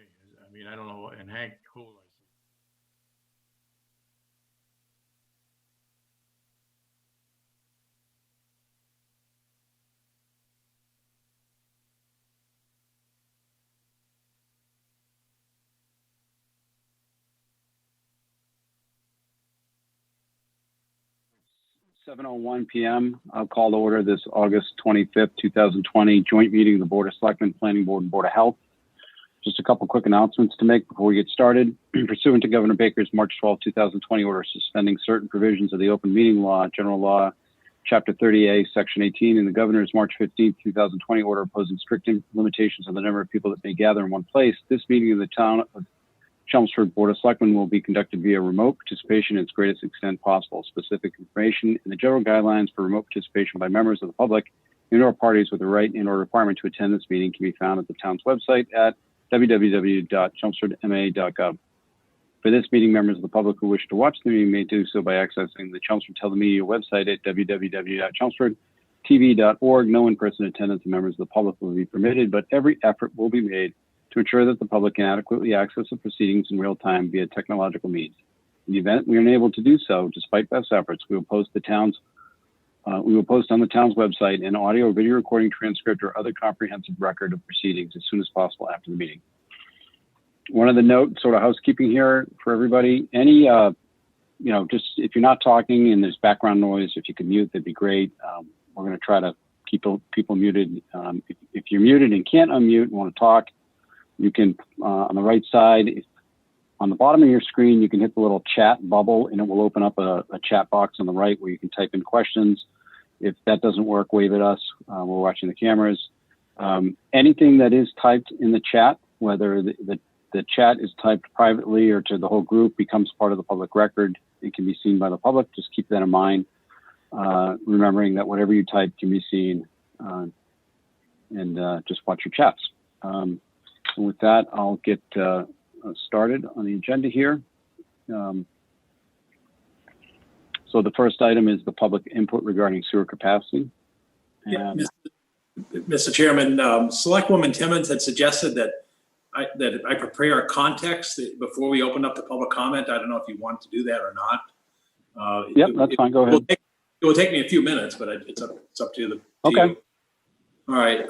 I mean, I don't know, and Hank, cool. I see. It's 7:01 p.m. I'll call to order this August 25th, 2020 joint meeting of the Board of Selectmen, Planning Board, and Board of Health. Just a couple quick announcements to make before we get started. Pursuant to Governor Baker's March 12, 2020 order suspending certain provisions of the Open Meeting Law, General Law, Chapter 30A, Section 18, and the Governor's March 15, 2020 order imposing strict limitations on the number of people that may gather in one place, this meeting of the Town of Chelmsford Board of Selectmen will be conducted via remote participation in its greatest extent possible. Specific information and the general guidelines for remote participation by members of the public and or parties with the right and or requirement to attend this meeting can be found at the town's website at www.chelmsfordma.gov. For this meeting, members of the public who wish to watch the meeting may do so by accessing the Chelmsford Telemedia website at www.chelmsfordtv.org. No in-person attendance of members of the public will be permitted, but every effort will be made to ensure that the public can adequately access the proceedings in real time via technological means. In the event we are unable to do so, despite best efforts, we will post on the town's website an audio or video recording transcript or other comprehensive record of proceedings as soon as possible after the meeting. One of the note, sort of housekeeping here for everybody, any, just if you're not talking and there's background noise, if you could mute, that'd be great. We're going to try to keep people muted. If you're muted and can't unmute and want to talk, you can, on the right side, on the bottom of your screen, you can hit the little chat bubble and it will open up a chat box on the right where you can type in questions. If that doesn't work, wave at us. We're watching the cameras. Anything that is typed in the chat, whether the chat is typed privately or to the whole group, becomes part of the public record. It can be seen by the public. Just keep that in mind. Remembering that whatever you type can be seen, and just watch your chats. And with that, I'll get started on the agenda here. So the first item is the public input regarding sewer capacity. Yeah, Mr. Chairman, Selectwoman Timmons had suggested that I prepare a context before we open up the public comment. I don't know if you want to do that or not. Yep, that's fine. Go ahead. It will take me a few minutes, but it's up to you. Okay. All right.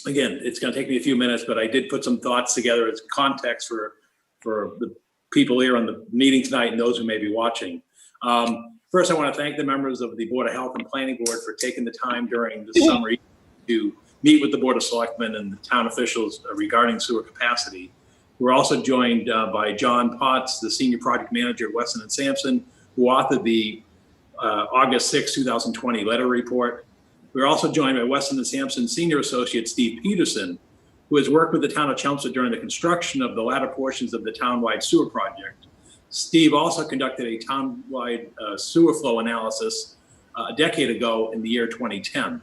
Again, it's going to take me a few minutes, but I did put some thoughts together as context for the people here on the meeting tonight and those who may be watching. First, I want to thank the members of the Board of Health and Planning Board for taking the time during this summer to meet with the Board of Selectmen and the town officials regarding sewer capacity. We're also joined by John Potts, the Senior Project Manager at Weston & Sampson, who authored the August 6, 2020 letter report. We're also joined by Weston & Sampson Senior Associate Steve Peterson, who has worked with the town of Chelmsford during the construction of the latter portions of the town-wide sewer project. Steve also conducted a town-wide sewer flow analysis a decade ago in the year 2010.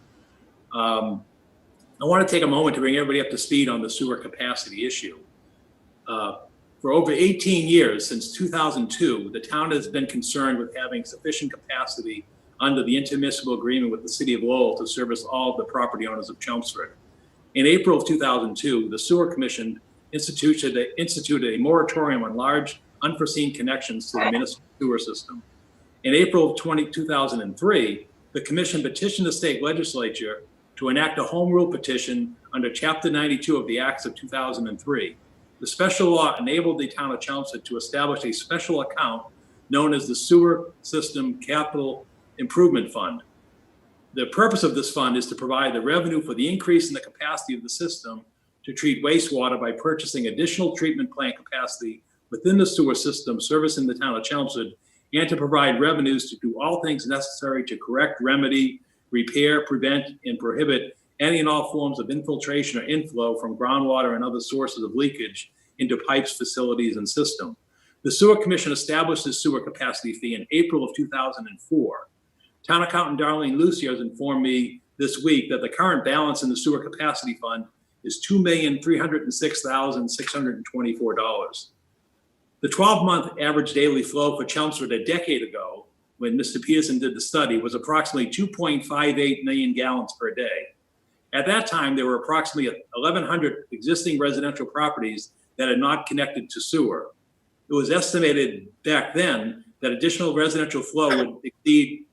I want to take a moment to bring everybody up to speed on the sewer capacity issue. For over 18 years, since 2002, the town has been concerned with having sufficient capacity under the intermunicipal agreement with the city of Lowell to service all of the property owners of Chelmsford. In April of 2002, the Sewer Commission instituted a moratorium on large unforeseen connections to the municipal sewer system. In April of 2003, the commission petitioned the state legislature to enact a home rule petition under Chapter 92 of the Acts of 2003. The special law enabled the town of Chelmsford to establish a special account known as the Sewer System Capital Improvement Fund. The purpose of this fund is to provide the revenue for the increase in the capacity of the system to treat wastewater by purchasing additional treatment plant capacity within the sewer system servicing the town of Chelmsford, and to provide revenues to do all things necessary to correct, remedy, repair, prevent, and prohibit any and all forms of infiltration or inflow from groundwater and other sources of leakage into pipes, facilities, and system. The Sewer Commission established this sewer capacity fee in April of 2004. Town Accountant Darlene Lucier has informed me this week that the current balance in the sewer capacity fund is $2,306,624. The 12-month average daily flow for Chelmsford a decade ago, when Mr. Peterson did the study, was approximately 2.58 million gallons per day. At that time, there were approximately 1,100 existing residential properties that are not connected to sewer. It was estimated back then that additional residential flow would exceed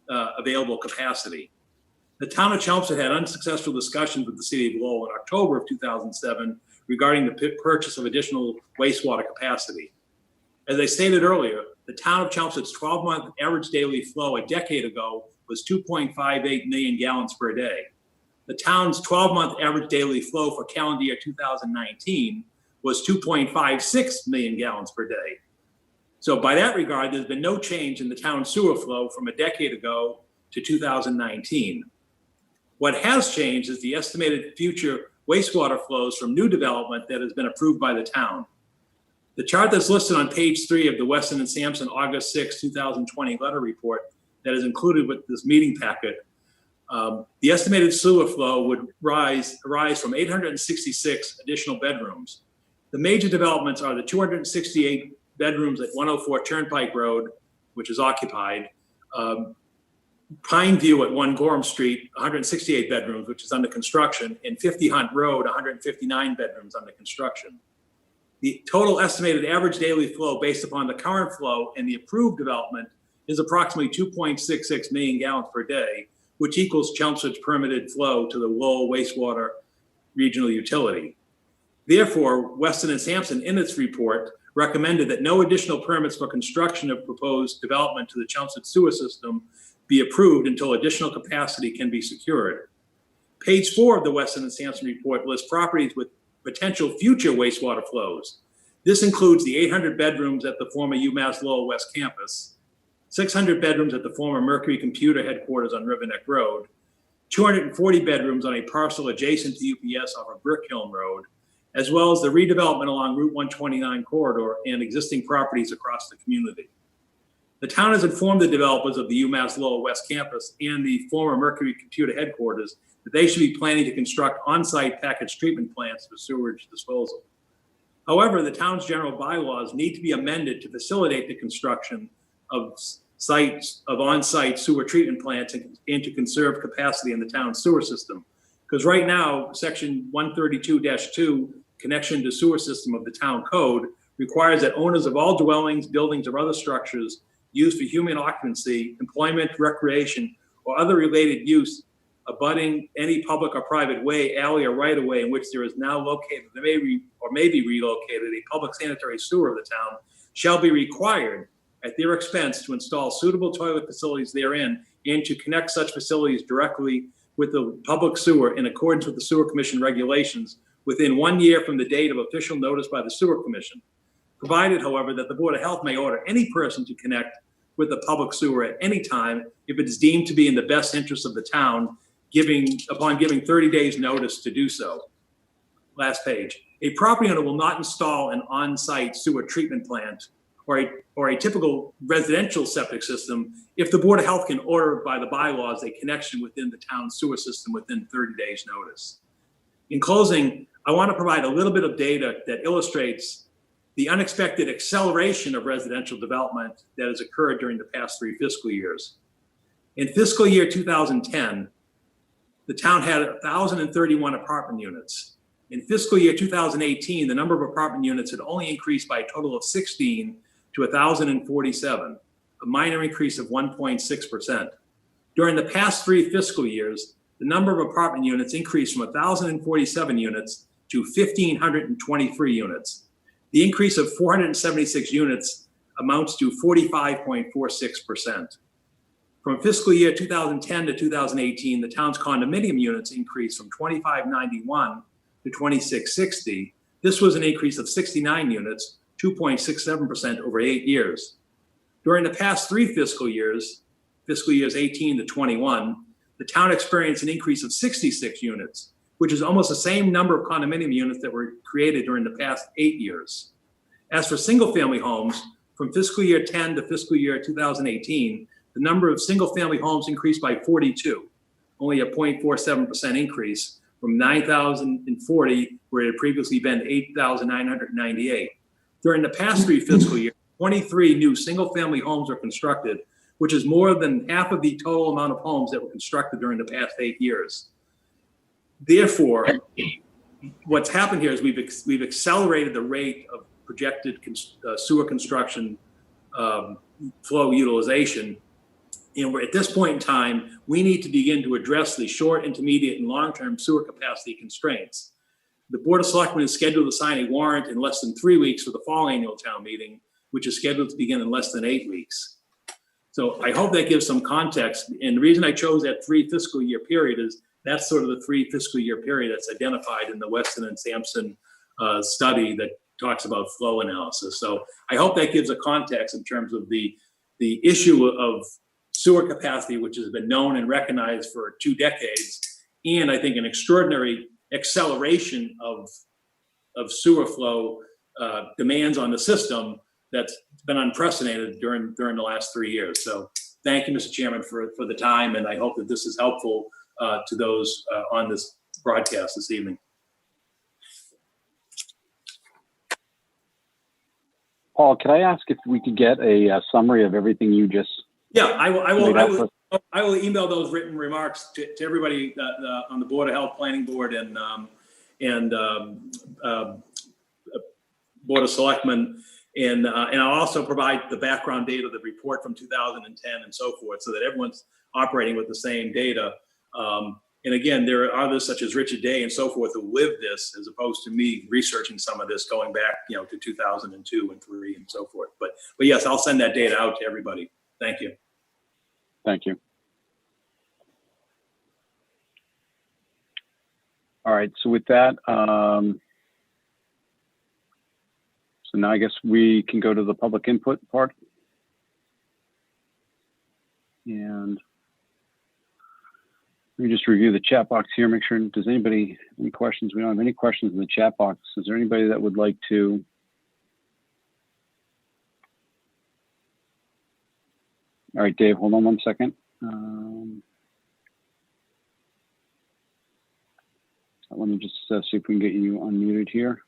available capacity. The town of Chelmsford had unsuccessful discussions with the city of Lowell in October of 2007 regarding the purchase of additional wastewater capacity. As I stated earlier, the town of Chelmsford's 12-month average daily flow a decade ago was 2.58 million gallons per day. The town's 12-month average daily flow for calendar year 2019 was 2.56 million gallons per day. So by that regard, there's been no change in the town's sewer flow from a decade ago to 2019. What has changed is the estimated future wastewater flows from new development that has been approved by the town. The chart that's listed on page 3 of the Weston and Sampson August 6, 2020 letter report that is included with this meeting packet, the estimated sewer flow would rise from 866 additional bedrooms. The major developments are the 268 bedrooms at 104 Turnpike Road, which is occupied, Pine View at 1 Gorham Street, 168 bedrooms, which is under construction, and 50 Hunt Road, 159 bedrooms under construction. The total estimated average daily flow based upon the current flow and the approved development is approximately 2.66 million gallons per day, which equals Chelmsford's permitted flow to the Lowell Wastewater Regional Utility. Therefore, Weston and Sampson, in its report, recommended that no additional permits for construction of proposed development to the Chelmsford sewer system be approved until additional capacity can be secured. Page 4 of the Weston and Sampson report lists properties with potential future wastewater flows. This includes the 800 bedrooms at the former UMass Lowell West Campus, 600 bedrooms at the former Mercury Computer headquarters on Riverneck Road, 240 bedrooms on a parcel adjacent to UPS off of Brickhill Road, as well as the redevelopment along Route 129 corridor and existing properties across the community. The town has informed the developers of the UMass Lowell West Campus and the former Mercury Computer headquarters that they should be planning to construct on-site package treatment plants for sewage disposal. However, the town's general bylaws need to be amended to facilitate the construction of on-site sewer treatment plants and to conserve capacity in the town's sewer system. Because right now, section 132-2, connection to sewer system of the town code, requires that owners of all dwellings, buildings, or other structures used for human occupancy, employment, recreation, or other related use abutting any public or private way, alley, or right-of-way in which there is now located, may be relocated, a public sanitary sewer of the town, shall be required at their expense to install suitable toilet facilities therein and to connect such facilities directly with the public sewer in accordance with the Sewer Commission regulations within 1 year from the date of official notice by the Sewer Commission. Provided, however, that the Board of Health may order any person to connect with the public sewer at any time if it is deemed to be in the best interest of the town, upon giving 30 days notice to do so. Last page. A property owner will not install an on-site sewer treatment plant or a typical residential septic system if the Board of Health can order by the bylaws a connection within the town's sewer system within 30 days notice. In closing, I want to provide a little bit of data that illustrates the unexpected acceleration of residential development that has occurred during the past 3 fiscal years. In fiscal year 2010, the town had 1,031 apartment units. In fiscal year 2018, the number of apartment units had only increased by a total of 16 to 1,047, a minor increase of 1.6%. During the past 3 fiscal years, the number of apartment units increased from 1,047 units to 1,523 units. The increase of 476 units amounts to 45.46%. From fiscal year 2010 to 2018, the town's condominium units increased from 2,591 to 2,660. This was an increase of 69 units, 2.67% over 8 years. During the past 3 fiscal years 18 to 21, the town experienced an increase of 66 units, which is almost the same number of condominium units that were created during the past 8 years. As for single-family homes, from fiscal year 10 to fiscal year 2018, the number of single-family homes increased by 42, only a 0.47% increase from 9,040, where it had previously been 8,998. During the past 3 fiscal years, 23 new single-family homes were constructed, which is more than half of the total amount of homes that were constructed during the past 8 years. therefore, what's happened here is we've accelerated the rate of projected sewer construction flow utilization. And we're at this point in time, we need to begin to address the short, intermediate, and long-term sewer capacity constraints. The Board of Selectmen is scheduled to sign a warrant in less than 3 weeks for the fall annual town meeting, which is scheduled to begin in less than 8 weeks. So I hope that gives some context. And the reason I chose that 3 fiscal year period is that's sort of the 3 fiscal year period that's identified in the Weston and Sampson study that talks about flow analysis. So I hope that gives a context in terms of the issue of sewer capacity, which has been known and recognized for 2 decades, and I think an extraordinary acceleration of sewer flow demands on the system that's been unprecedented during the last 3 years. So thank you, Mr. Chairman, for the time, and I hope that this is helpful to those on this broadcast this evening. Paul, could I ask if we could get a summary of everything you just? Yeah, I will email those written remarks to everybody on the Board of Health, Planning Board, and Board of Selectmen, and I'll also provide the background data of the report from 2010 and so forth, so that everyone's operating with the same data. And again, there are others such as Richard Day and so forth who lived this, as opposed to me researching some of this going back, to 2002 and 3 and so forth. But yes, I'll send that data out to everybody. Thank you. Thank you. All right, so with that, so now I guess we can go to the public input part. And let me just review the chat box here, make sure, does anybody, any questions? We don't have any questions in the chat box. Is there anybody that would like to? All right, Dave, hold on 1 second. Let me just see if we can get you unmuted here.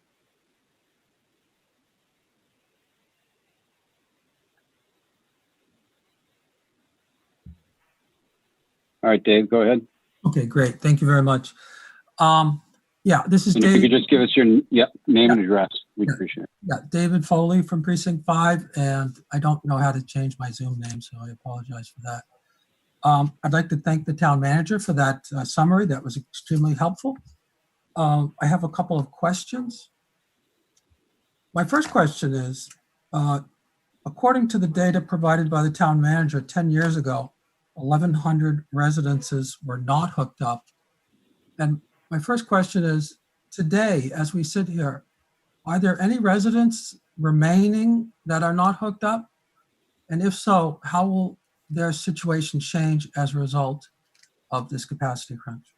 All right, Dave, go ahead. Okay, great. Thank you very much. Yeah, this is And Dave. if you could just give us your name and address, we'd appreciate it. Yeah, David Foley from Precinct 5, and I don't know how to change my Zoom name, so I apologize for that. I'd like to thank the town manager for that summary. That was extremely helpful. I have a couple of questions. My first question is, according to the data provided by the town manager 10 years ago, 1,100 residences were not hooked up. And my first question is, today, as we sit here, are there any residents remaining that are not hooked up? And if so, how will their situation change as a result of this capacity crunch?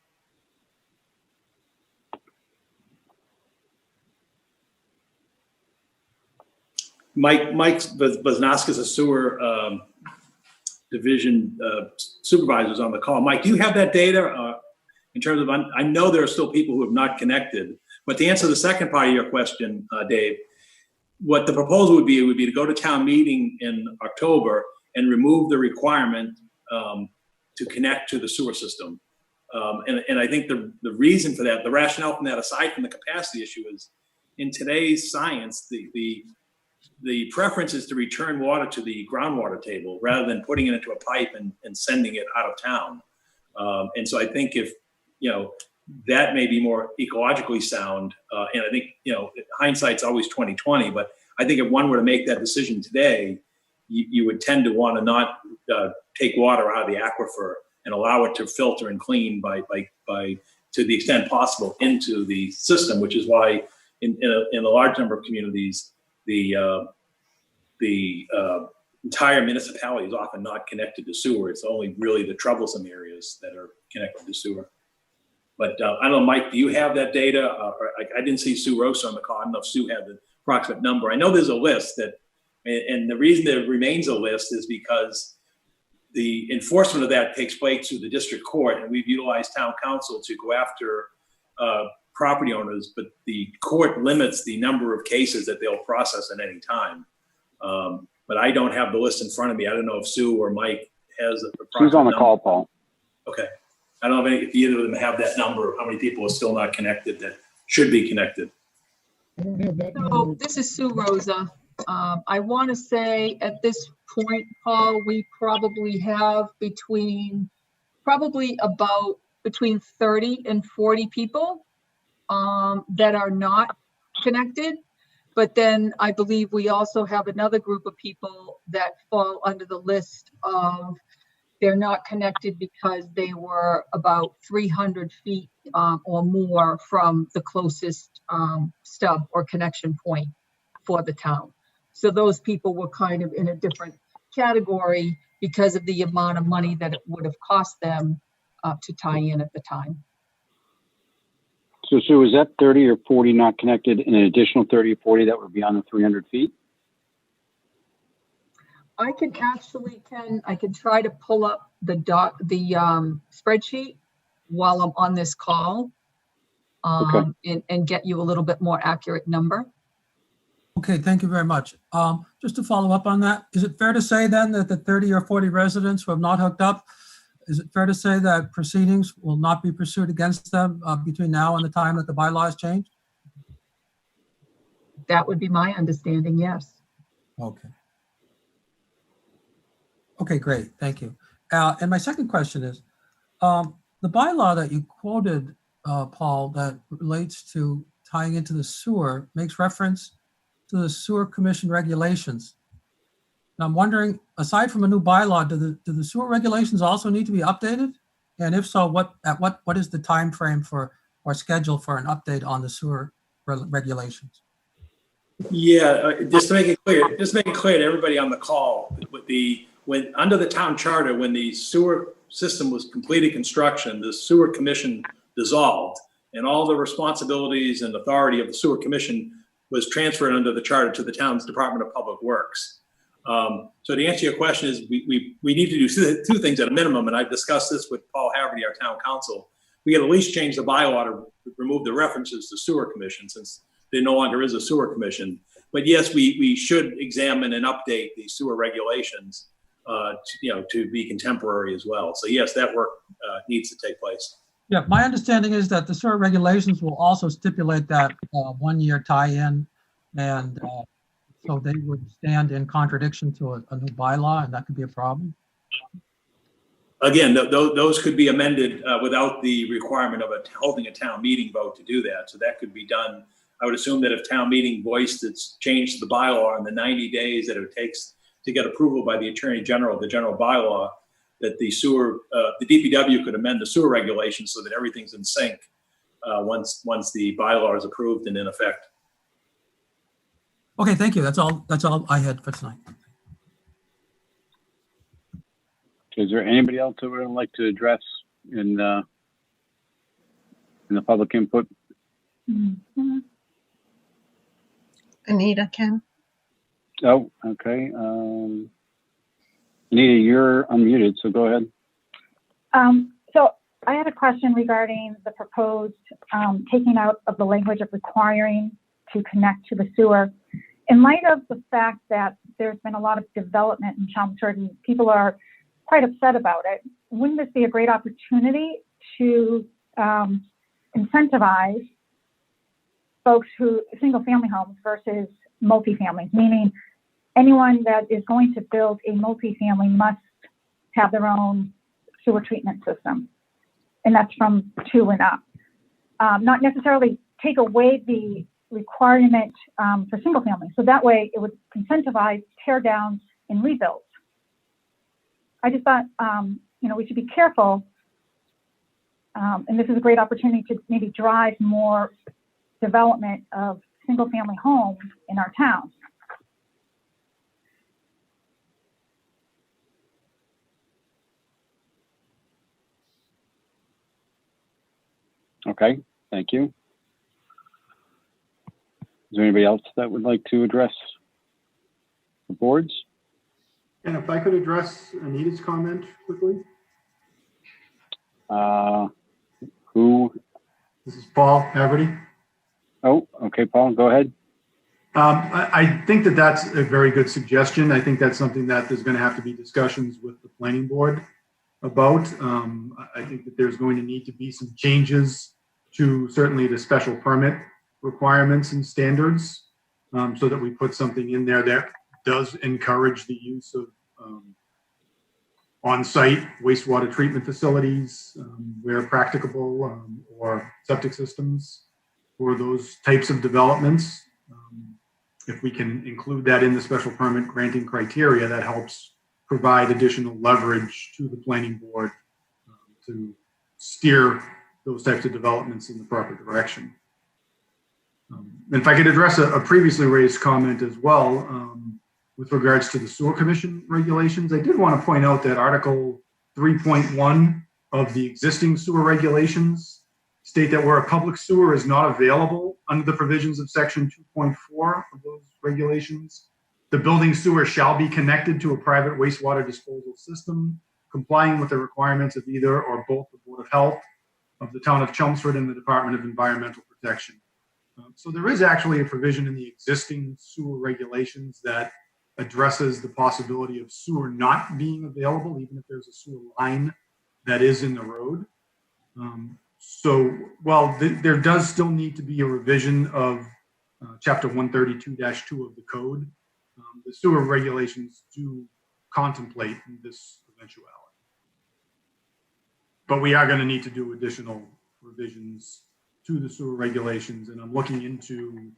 Mike Vosnaskis, a sewer division supervisors on the call. Mike, do you have that data in terms of, I know there are still people who have not connected, but to answer the second part of your question, Dave, what the proposal would be to go to town meeting in October and remove the requirement to connect to the sewer system. And I think the reason for that, the rationale from that, aside from the capacity issue, is in today's science, the preference is to return water to the groundwater table rather than putting it into a pipe and sending it out of town. And so I think if, that may be more ecologically sound. And I think, hindsight's always 20/20, but I think if one were to make that decision today, you would tend to want to not take water out of the aquifer and allow it to filter and clean by to the extent possible into the system, which is why in a large number of communities, the entire municipality is often not connected to sewer. It's only really the troublesome areas that are connected to sewer. But I don't know, Mike, do you have that data? I didn't see Sue Rosa on the call. I don't know if Sue had the approximate number. I know there's a list and the reason there remains a list is because the enforcement of that takes place through the district court, and we've utilized town council to go after property owners, but the court limits the number of cases that they'll process at any time. But I don't have the list in front of me. I don't know if Sue or Mike has a Sue's on the call, Paul. Okay. I don't know if either of them have that number, how many people are still not connected that should be connected. I don't have that So number. this is Sue Rosa. I want to say at this point, Paul, we probably have about between 30 and 40 people that are not connected. But then I believe we also have another group of people that fall under the list of they're not connected because they were about 300 feet or more from the closest stub or connection point for the town. So those people were kind of in a different category because of the amount of money that it would have cost them to tie in at the time. So Sue, is that 30 or 40 not connected and an additional 30 or 40 that would be on the 300 feet? I can try to pull up the spreadsheet while I'm on this call and get you a little bit more accurate number. Okay, thank you very much. Just to follow up on that, is it fair to say then that the 30 or 40 residents who have not hooked up, is it fair to say that proceedings will not be pursued against them between now and the time that the bylaws change? That would be my understanding, yes. Okay. Okay, great, thank you. And my second question is, the bylaw that you quoted, Paul, that relates to tying into the sewer makes reference to the Sewer Commission regulations. And I'm wondering, aside from a new bylaw, do the sewer regulations also need to be updated? And if so, what is the time frame for or schedule for an update on the sewer regulations? Yeah, just to make it clear to everybody on the call, when under the town charter, when the sewer system was completed construction, the sewer commission dissolved, and all the responsibilities and authority of the sewer commission was transferred under the charter to the town's Department of Public Works. So to answer your question is we need to do two things at a minimum, and I've discussed this with Paul Haverty, our town council. We can at least change the bylaw to remove the references to sewer commission, since there no longer is a sewer commission. But yes, we should examine and update the sewer regulations to be contemporary as well. So yes, that work needs to take place. Yeah, my understanding is that the sewer regulations will also stipulate that 1-year tie-in, and so they would stand in contradiction to a new bylaw, and that could be a problem. Again, those could be amended without the requirement of holding a town meeting vote to do that. So that could be done. I would assume that if town meeting voiced its change to the bylaw in the 90 days that it takes to get approval by the Attorney General, the general bylaw, that the DPW could amend the sewer regulations so that everything's in sync once the bylaw is approved and in effect. Okay, thank you. That's all I had for tonight. Is there anybody else that would like to address in the public input? Mm-hmm. Anita can. Oh, okay. Anita, you're unmuted, so go ahead. So I had a question regarding the proposed taking out of the language of requiring to connect to the sewer. In light of the fact that there's been a lot of development in Chelmsford and people are quite upset about it, wouldn't this be a great opportunity to incentivize folks single family homes versus multifamilies, meaning anyone that is going to build a multifamily must have their own sewer treatment system, and that's from 2 and up. Not necessarily take away the requirement for single family, so that way it would incentivize tear downs and rebuilds. I just thought, we should be careful, and this is a great opportunity to maybe drive more development of single family homes in our town. Okay, thank you. Is there anybody else that would like to address the boards? And if I could address Anita's comment quickly. Who? This is Paul Haverty. Oh, okay, Paul, go ahead. I think that that's a very good suggestion. I think that's something that there's going to have to be discussions with the planning board about. I think that there's going to need to be some changes to certainly the special permit requirements and standards, so that we put something in there that does encourage the use of on-site wastewater treatment facilities where practicable, or septic systems for those types of developments. If we can include that in the special permit granting criteria, that helps provide additional leverage to the planning board to steer those types of developments in the proper direction. And if I could address a previously raised comment as well, with regards to the sewer commission regulations, I did want to point out that Article 3.1 of the existing sewer regulations state that where a public sewer is not available under the provisions of section 2.4 of those regulations, the building sewer shall be connected to a private wastewater disposal system, complying with the requirements of either or both the Board of Health of the town of Chelmsford and the Department of Environmental Protection. So there is actually a provision in the existing sewer regulations that addresses the possibility of sewer not being available, even if there's a sewer line that is in the road. So while there does still need to be a revision of Chapter 132-2 of the code, the sewer regulations do contemplate this eventuality. But we are going to need to do additional revisions to the sewer regulations, and I'm looking into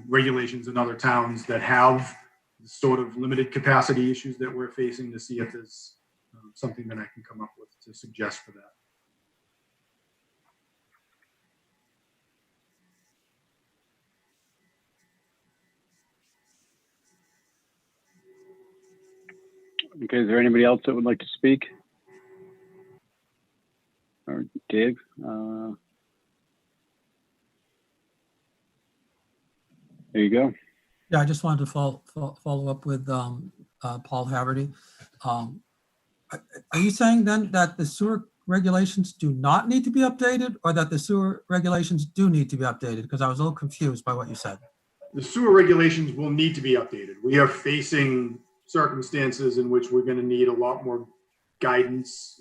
regulations in other towns that have the sort of limited capacity issues that we're facing, to see if there's something that I can come up with to suggest for that. Okay, is there anybody else that would like to speak? Or Dave? There you go. Yeah, I just wanted to follow up with Paul Haverty. Are you saying then that the sewer regulations do not need to be updated, or that the sewer regulations do need to be updated? Because I was a little confused by what you said. The sewer regulations will need to be updated. We are facing circumstances in which we're going to need a lot more guidance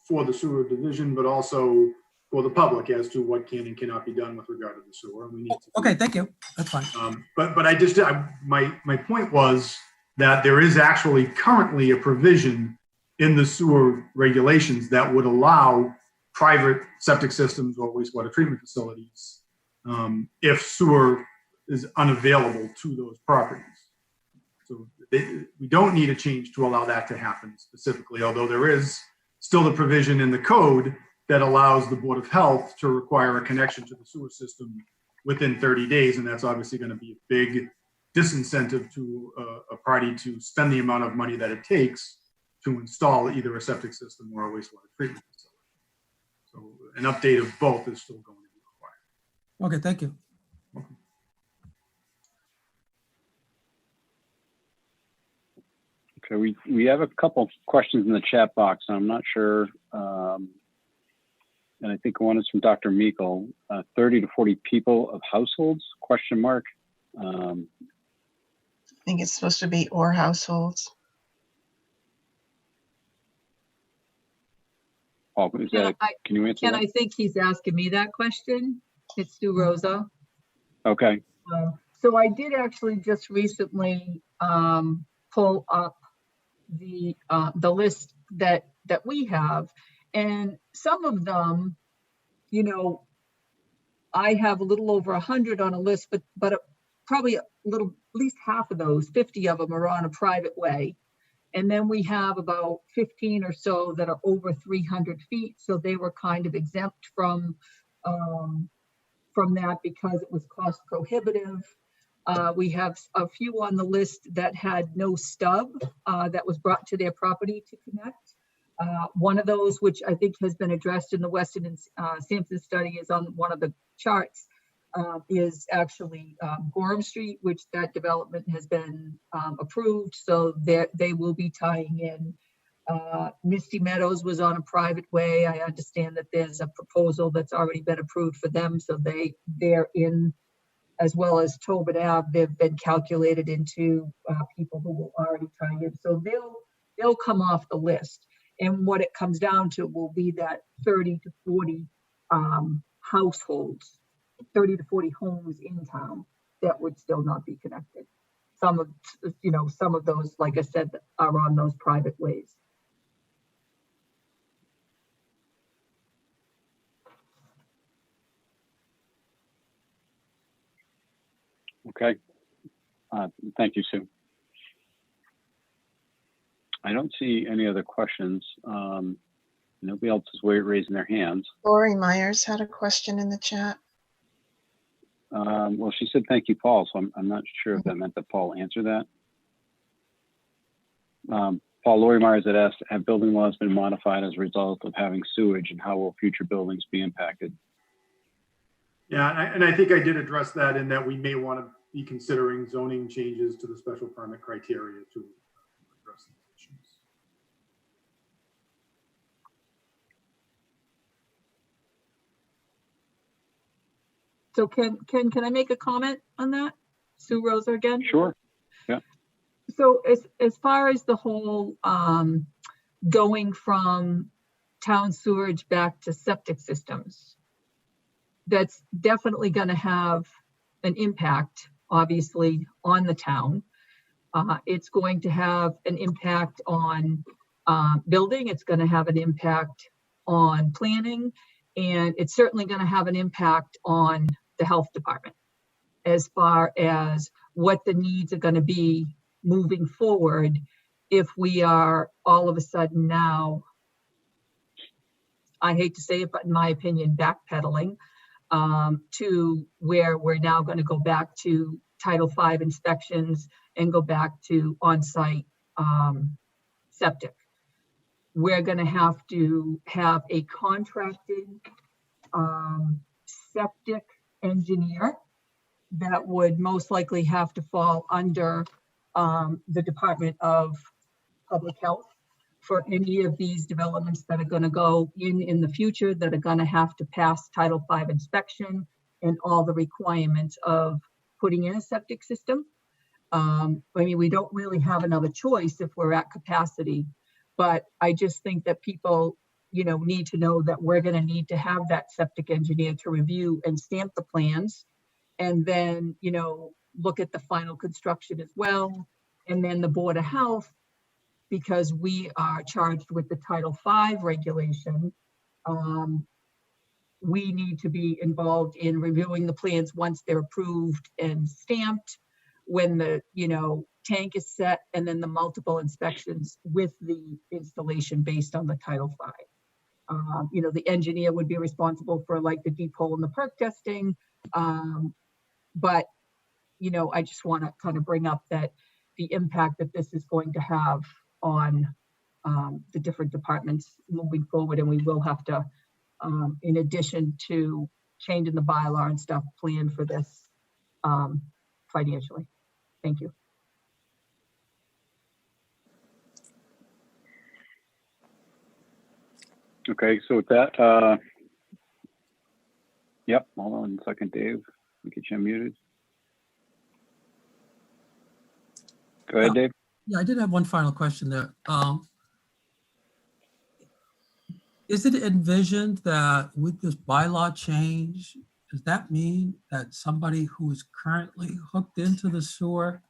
for the sewer division, but also for the public as to what can and cannot be done with regard to the sewer. And we need to okay, thank you. That's fine. But my point was that there is actually currently a provision in the sewer regulations that would allow private septic systems or wastewater treatment facilities if sewer is unavailable to those properties. So we don't need a change to allow that to happen specifically, although there is still the provision in the code that allows the Board of Health to require a connection to the sewer system within 30 days. And that's obviously going to be a big disincentive to a party to spend the amount of money that it takes to install either a septic system or a wastewater treatment facility. So an update of both is still going to be required. Okay, thank you. Welcome. Okay, we have a couple of questions in the chat box, and I'm not sure, and I think one is from Dr. Meikle, 30 to 40 people of households, question mark. I think it's supposed to be or households. Oh, is that, can you answer Ken, that? I think he's asking me that question. It's Sue Rosa. Okay. So I did actually just recently pull up the list that we have, and some of them, you know, I have a little over 100 on a list, but probably a little, at least half of those, 50 of them are on a private way. And then we have about 15 or so that are over 300 feet. So they were kind of exempt from that because it was cost prohibitive. We have a few on the list that had no stub that was brought to their property to connect. One of those, which I think has been addressed in the Weston and Sampson study, is on one of the charts, is actually Gorham Street, which that development has been approved. So they will be tying in. Misty Meadows was on a private way. I understand that there's a proposal that's already been approved for them. So they're in, as well as Tobin Ave, they've been calculated into people who will already tie in. So they'll come off the list. And what it comes down to will be that 30 to 40 households, 30 to 40 homes in town that would still not be connected. Some of those, like I said, are on those private ways. Okay. Thank you, Sue. I don't see any other questions. Nobody else is raising their hands. Lori Myers had a question in the chat. Well, she said, thank you, Paul. So I'm not sure if that meant that Paul answered that. Paul, Lori Myers had asked, have building laws been modified as a result of having sewage, and how will future buildings be impacted? Yeah, and I think I did address that in that we may want to be considering zoning changes to the special permit criteria to address these issues. So can I make a comment on that? Sue Rosa again? Sure. Yeah. So as far as the whole going from town sewage back to septic systems, that's definitely going to have an impact, obviously, on the town. It's going to have an impact on building. It's going to have an impact on planning, and it's certainly going to have an impact on the health department as far as what the needs are going to be moving forward if we are all of a sudden now, I hate to say it, but in my opinion, backpedaling to where we're now going to go back to Title V inspections and go back to on-site septic. We're going to have to have a contracted septic engineer that would most likely have to fall under the Department of Public Health for any of these developments that are going to go in the future, that are going to have to pass Title V inspection and all the requirements of putting in a septic system. I mean, we don't really have another choice if we're at capacity, but I just think that people, need to know that we're going to need to have that septic engineer to review and stamp the plans, and then, look at the final construction as well. And then the Board of Health, because we are charged with the Title V regulation, we need to be involved in reviewing the plans once they're approved and stamped, when the, tank is set, and then the multiple inspections with the installation based on the Title V. The engineer would be responsible for like the deep hole and the perk testing. But, I just want to kind of bring up that the impact that this is going to have on the different departments moving forward. And we will have to, in addition to changing the bylaw and stuff, plan for this financially. Thank you. Okay, so with that, yep, hold on a second, Dave. We get you unmuted. Go ahead, Dave. Yeah, I did have one final question there. Is it envisioned that with this bylaw change, does that mean that somebody who is currently hooked into the sewer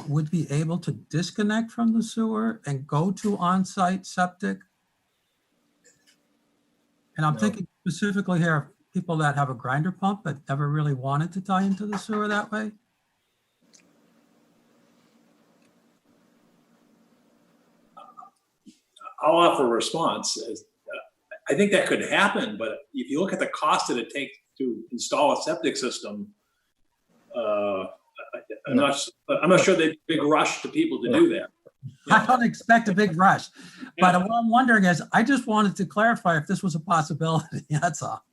would be able to disconnect from the sewer and go to on-site septic? And I'm thinking specifically here of people that have a grinder pump that never really wanted to tie into the sewer that way. I'll offer a response. I think that could happen, but if you look at the cost that it takes to install a septic system, I'm not sure there's a big rush to people to do that. I don't expect a big rush, but what I'm wondering is, I just wanted to clarify if this was a possibility, that's all.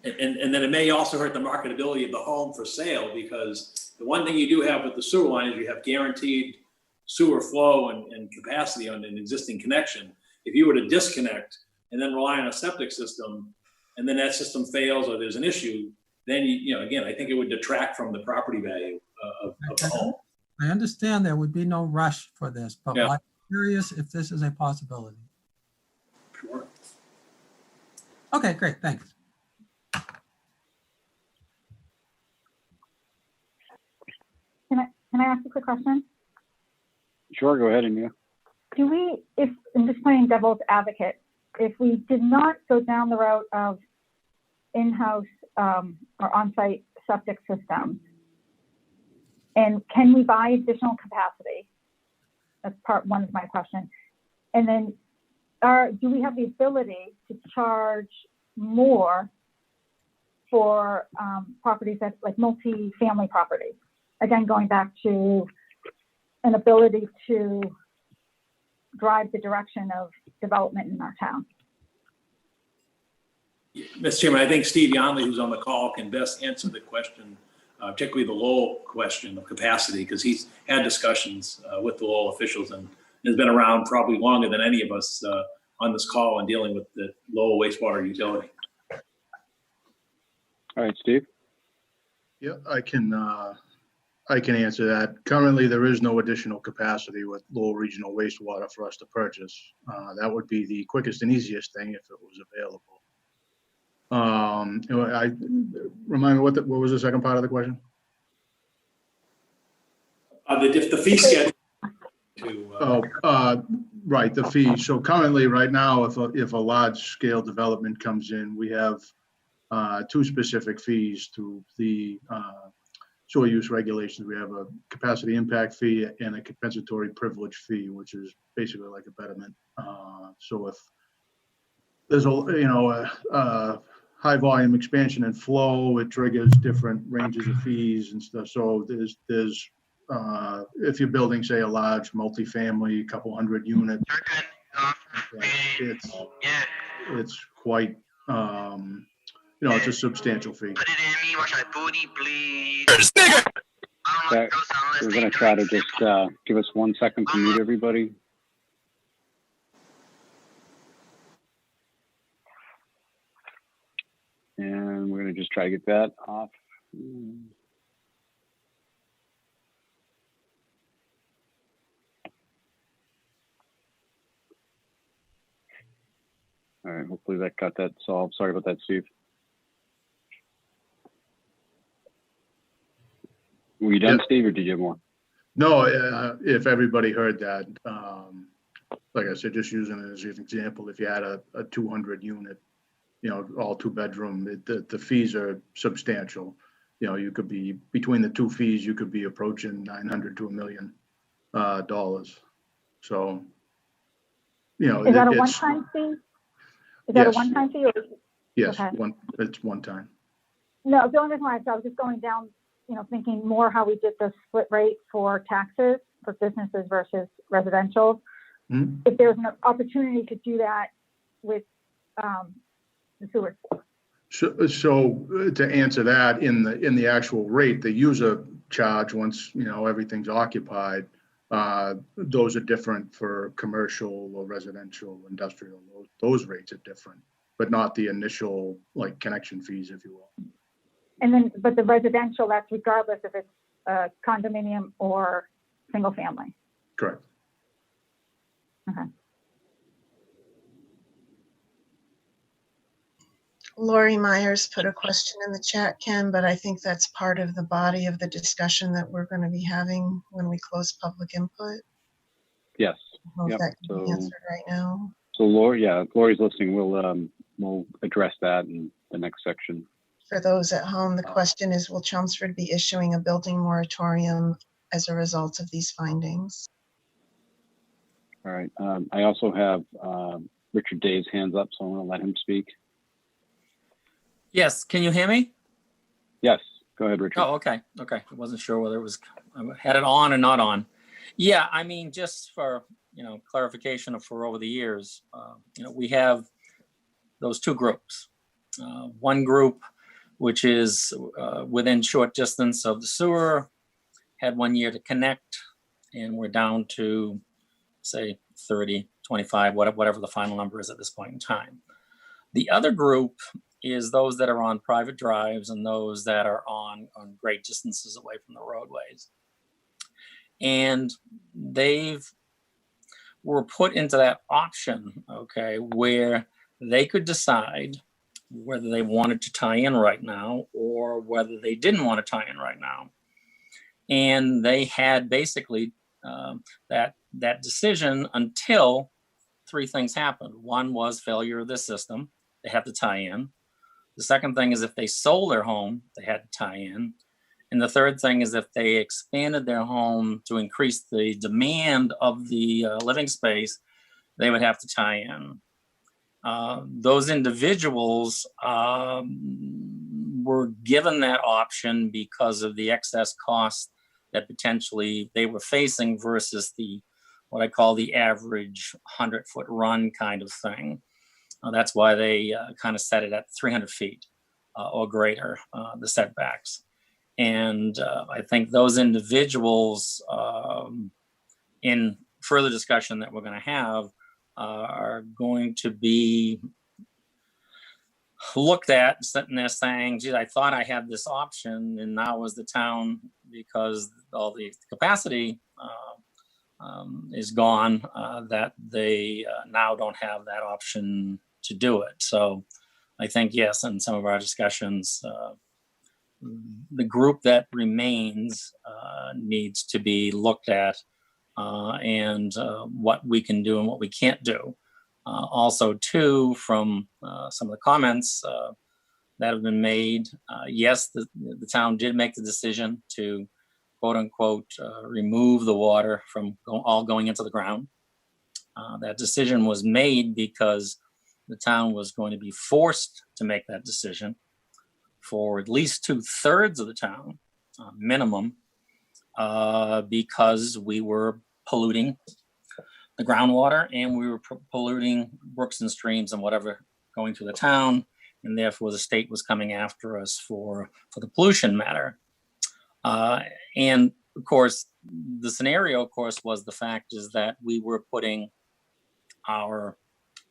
And then it may also hurt the marketability of the home for sale, because the one thing you do have with the sewer line is you have guaranteed sewer flow and capacity on an existing connection. If you were to disconnect and then rely on a septic system, and then that system fails or there's an issue, then again, I think it would detract from the property value of the home. I understand there would be no rush for this, but Yeah. I'm curious if this is a possibility. Sure. Okay, great, thanks. Can I ask a quick question? Sure, go ahead, Anya. Do we, if, I'm just playing devil's advocate, if we did not go down the route of in-house or on-site septic systems, and can we buy additional capacity? That's part one of my question. And then do we have the ability to charge more for properties that like multi-family properties? Again, going back to an ability to drive the direction of development in our town. Mr. Chairman, I think Steve Yonley, who's on the call, can best answer the question, particularly the Lowell question of capacity, because he's had discussions with the Lowell officials and has been around probably longer than any of us on this call and dealing with the Lowell wastewater utility. All right, Steve. Yeah, I can answer that. Currently, there is no additional capacity with Lowell Regional Wastewater for us to purchase. That would be the quickest and easiest thing if it was available. I remind me what was the second part of the question? The fee schedule. Right, the fee. So currently, right now, if a large scale development comes in, we have two specific fees to the soil use regulations. We have a capacity impact fee and a compensatory privilege fee, which is basically like a betterment. So if there's a high volume expansion and flow, it triggers different ranges of fees and stuff. So there's if you're building, say, a large multifamily, couple hundred unit, it's quite it's a substantial fee. Okay. We're going to try to just give us 1 second to mute everybody. And we're going to just try to get that off. All right, hopefully that got that solved. Sorry about that, Steve. Were you done, Yep. Steve, or did you have more? No, if everybody heard that, like I said, just using it as an example, if you had a 200 unit, all 2-bedroom, the fees are substantial. You could be between the two fees, you could be approaching $900 to $1 million. So, Is that a one-time fee? Is that a Yes. one-time fee? Or, Yes, okay. it's one time. No, the only reason why I was just going down, thinking more how we did the split rate for taxes for businesses versus residential. Mhm. If there's an opportunity to do that with the sewer. So to answer that, in the actual rate, the user charge, once everything's occupied, those are different for commercial or residential, industrial. Those rates are different, but not the initial connection fees, if you will. And then, but the residential, that's regardless if it's a condominium or single family. Correct. Okay. Lori Myers put a question in the chat, Ken, but I think that's part of the body of the discussion that we're going to be having when we close public input. Yes. I don't know Yep. if that can be answered right now. So Lori's listening. We'll address that in the next section. For those at home, the question is, will Chelmsford be issuing a building moratorium as a result of these findings? All right. I also have Richard Day's hands up, so I'm going to let him speak. Yes, can you hear me? Yes, go ahead, Richard. Oh, okay. I wasn't sure whether I had it on or not on. Yeah, I mean, just for, clarification of for over the years, we have those two groups. One group, which is within short distance of the sewer, had 1 year to connect, and we're down to, say, 30, 25, whatever the final number is at this point in time. The other group is those that are on private drives and those that are on great distances away from the roadways. And were put into that option, okay, where they could decide whether they wanted to tie in right now or whether they didn't want to tie in right now. And they had basically that decision until three things happened. One was failure of the system. They had to tie in. The second thing is if they sold their home, they had to tie in. And the third thing is if they expanded their home to increase the demand of the living space, they would have to tie in. Those individuals were given that option because of the excess cost that potentially they were facing versus what I call the average 100-foot run kind of thing. That's why they kind of set it at 300 feet or greater, the setbacks. And I think those individuals, in further discussion that we're going to have, are going to be looked at sitting there saying, gee, I thought I had this option, and now as the town, because all the capacity is gone, that they now don't have that option to do it. So I think, yes, in some of our discussions, the group that remains needs to be looked at, and what we can do and what we can't do. Also, too, from some of the comments that have been made, yes, the town did make the decision to, quote unquote, remove the water from all going into the ground. That decision was made because the town was going to be forced to make that decision for at least 2/3 of the town, minimum, because we were polluting the groundwater and we were polluting brooks and streams and whatever going through the town, and therefore the state was coming after us for the pollution matter. And of course, the scenario, of course, was the fact is that we were putting our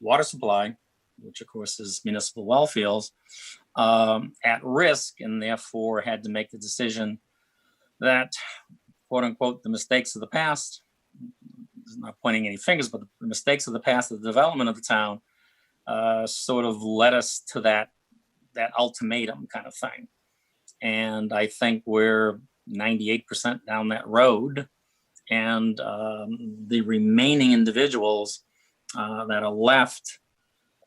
water supply, which of course is municipal well fields, at risk, and therefore had to make the decision that, quote unquote, the mistakes of the past, not pointing any fingers, but the mistakes of the past, of the development of the town, sort of led us to that ultimatum kind of thing. And I think we're 98% down that road, and the remaining individuals that are left,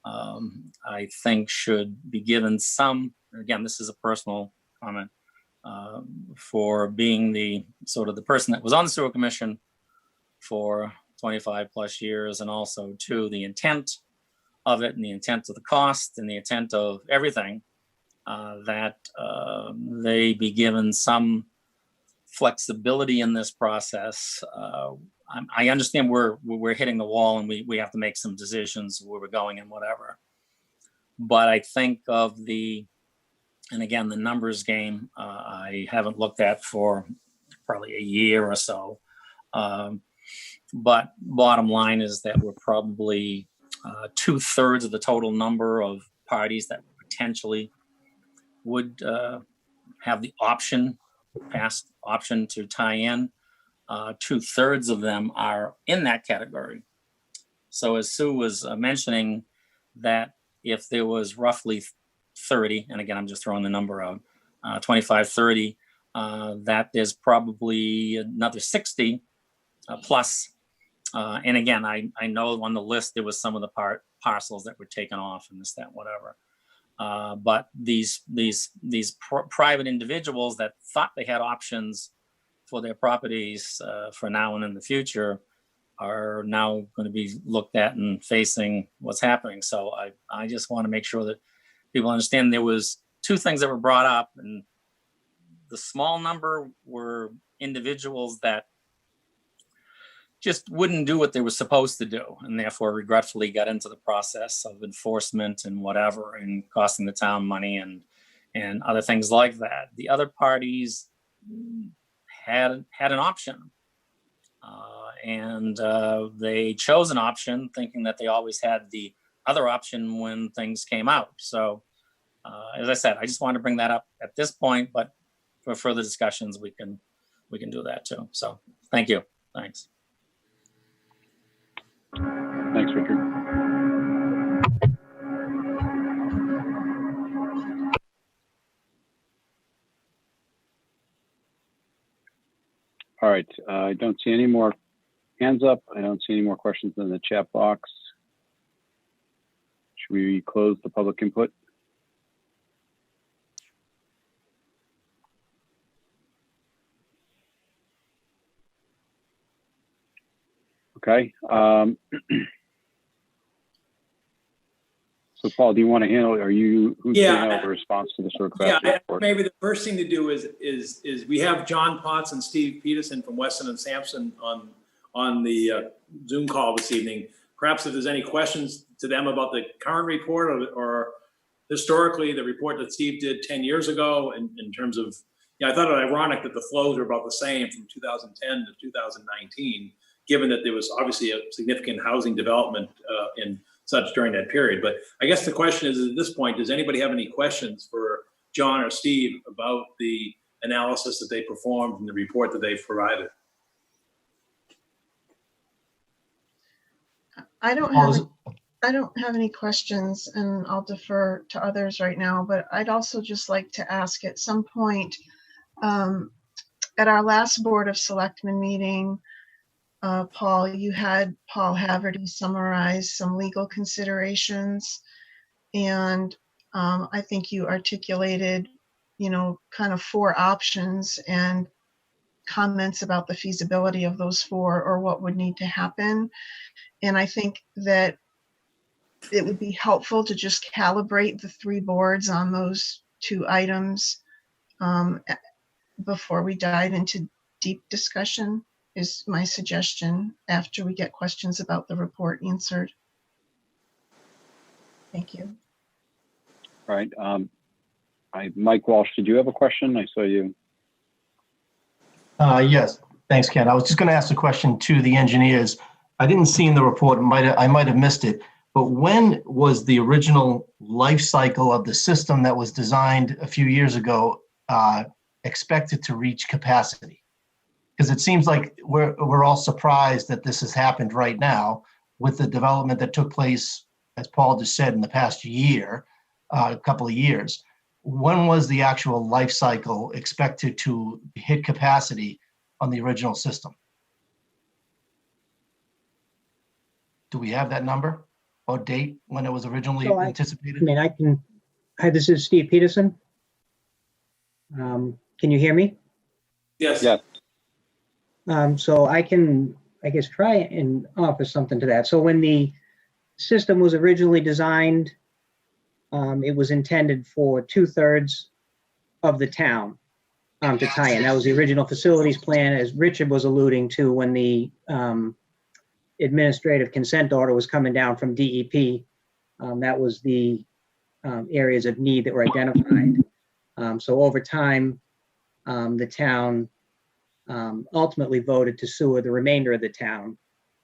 I think should be given some, again, this is a personal comment, for being the sort of the person that was on the sewer commission for 25 plus years, and also to the intent of it and the intent of the cost and the intent of everything, that they be given some flexibility in this process. I understand we're hitting the wall and we have to make some decisions where we're going and whatever. But I think of and again, the numbers game, I haven't looked at for probably a year or so. But bottom line is that we're probably 2/3 of the total number of parties that potentially would have the past option to tie in. 2/3 of them are in that category. So as Sue was mentioning, that if there was roughly 30, and again, I'm just throwing the number out, 25, 30, that there's probably another 60 plus. And again, I know on the list, there was some of the parcels that were taken off and this, that, whatever. But these private individuals that thought they had options for their properties for now and in the future are now going to be looked at and facing what's happening. So I just want to make sure that people understand there was two things that were brought up, and the small number were individuals that just wouldn't do what they were supposed to do, and therefore regretfully got into the process of enforcement and whatever, and costing the town money and other things like that. The other parties had an option, and they chose an option thinking that they always had the other option when things came out. So as I said, I just wanted to bring that up at this point, but for further discussions, we can we can do that too. So thank you. Thanks. Thanks, Richard. All right, I don't see any more hands up. I don't see any more questions in the chat box. Should we close the public input? Okay. So Paul, do you want to handle, who's going to handle the response to this request? Maybe the first thing to do is we have John Potts and Steve Peterson from Weston and Sampson on the Zoom call this evening. Perhaps if there's any questions to them about the current report or historically the report that Steve did 10 years ago in terms of, I thought it ironic that the flows were about the same from 2010 to 2019, given that there was obviously a significant housing development in such during that period. But I guess the question is, at this point, does anybody have any questions for John or Steve about the analysis that they performed and the report that they've provided? I don't have any questions, and I'll defer to others right now, but I'd also just like to ask at some point, at our last Board of Selectmen meeting, Paul, you had Paul Haverty summarize some legal considerations, and I think you articulated, kind of 4 options and comments about the feasibility of those 4 or what would need to happen. And I think that it would be helpful to just calibrate the 3 boards on those 2 items before we dive into deep discussion, is my suggestion after we get questions about the report answered. Thank you. All right. Mike Walsh, did you have a question? I saw you. Yes, thanks, Ken. I was just going to ask a question to the engineers. I didn't see in the report, I might have missed it, but when was the original life cycle of the system that was designed a few years ago expected to reach capacity? Because it seems like we're all surprised that this has happened right now with the development that took place, as Paul just said, in the past year, a couple of years. When was the actual life cycle expected to hit capacity on the original system? Do we have that number or date when it was originally anticipated? Hi, this is Steve Peterson. Can you hear me? Yes. Yes. So I can, I guess, try and offer something to that. So when the system was originally designed, it was intended for 2/3 of the town to tie in. That was the original facilities plan, as Richard was alluding to when the administrative consent order was coming down from DEP. That was the areas of need that were identified. So over time, the town ultimately voted to sewer the remainder of the town.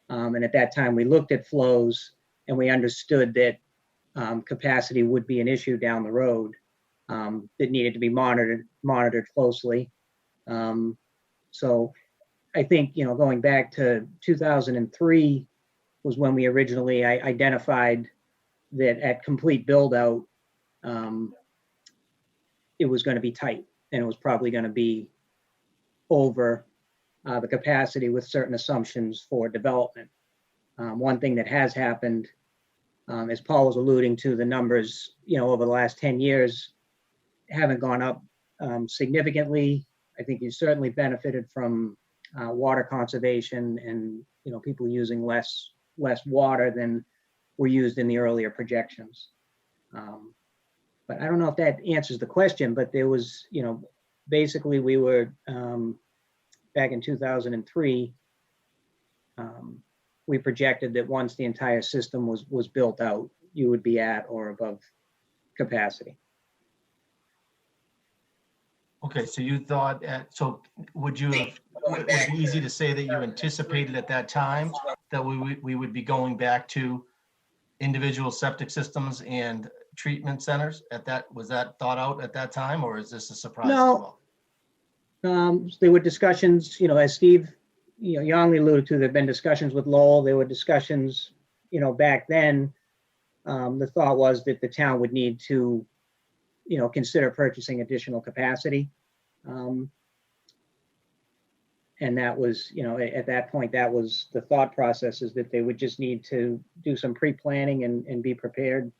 And at that time, we looked at flows and we understood that capacity would be an issue down the road that needed to be monitored closely. So I think, going back to 2003 was when we originally identified that at complete build out, it was going to be tight and it was probably going to be over the capacity with certain assumptions for development. One thing that has happened, as Paul was alluding to, the numbers, over the last 10 years haven't gone up significantly. I think you certainly benefited from water conservation and, people using less water than were used in the earlier projections. But I don't know if that answers the question, but there was, basically we were back in 2003, we projected that once the entire system was built out, you would be at or above capacity. Okay, so you thought, so would it be easy to say that you anticipated at that time that we would be going back to individual septic systems and treatment centers was that thought out at that time, or is this a surprise? No, There were discussions, as Steve, Yongley alluded to, there've been discussions with Lowell. There were discussions, back then. The thought was that the town would need to, consider purchasing additional capacity. And that was, at that point, that was the thought process, is that they would just need to do some pre-planning and be prepared.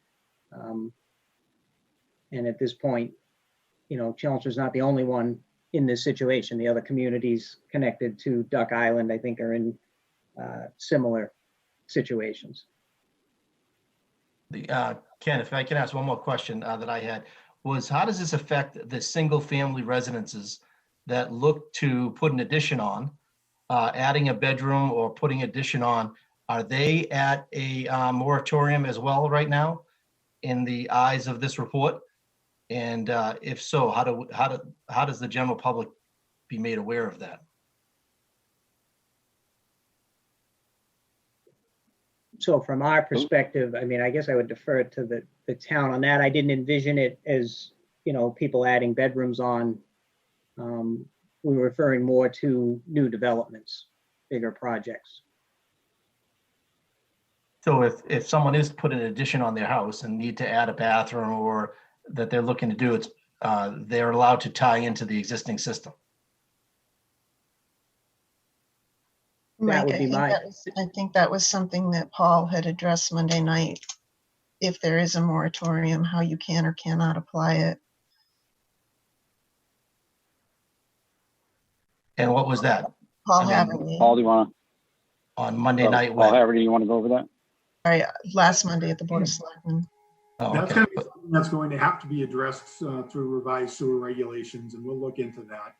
And at this point, Chelmsford's not the only one in this situation. The other communities connected to Duck Island, I think, are in similar situations. Ken, if I can ask one more question that I had, was how does this affect the single-family residences that look to put an addition on, adding a bedroom or putting addition on? Are they at a moratorium as well right now in the eyes of this report? And if so, how does the general public be made aware of that? So from our perspective, I mean, I guess I would defer to the town on that. I didn't envision it as, people adding bedrooms on. We were referring more to new developments, bigger projects. So if someone is putting an addition on their house and need to add a bathroom or that they're looking to do, it's they're allowed to tie into the existing system. That would be my. I think that was something that Paul had addressed Monday night. If there is a moratorium, how you can or cannot apply it. And what was that? Paul I mean, Haverly. Paul, do you want On Monday night? Paul Haverty, you want to go over that? Sorry, last Monday at the Board of Selectmen. Oh, That's okay. going to be something that's going to have to be addressed through revised sewer regulations, and we'll look into that.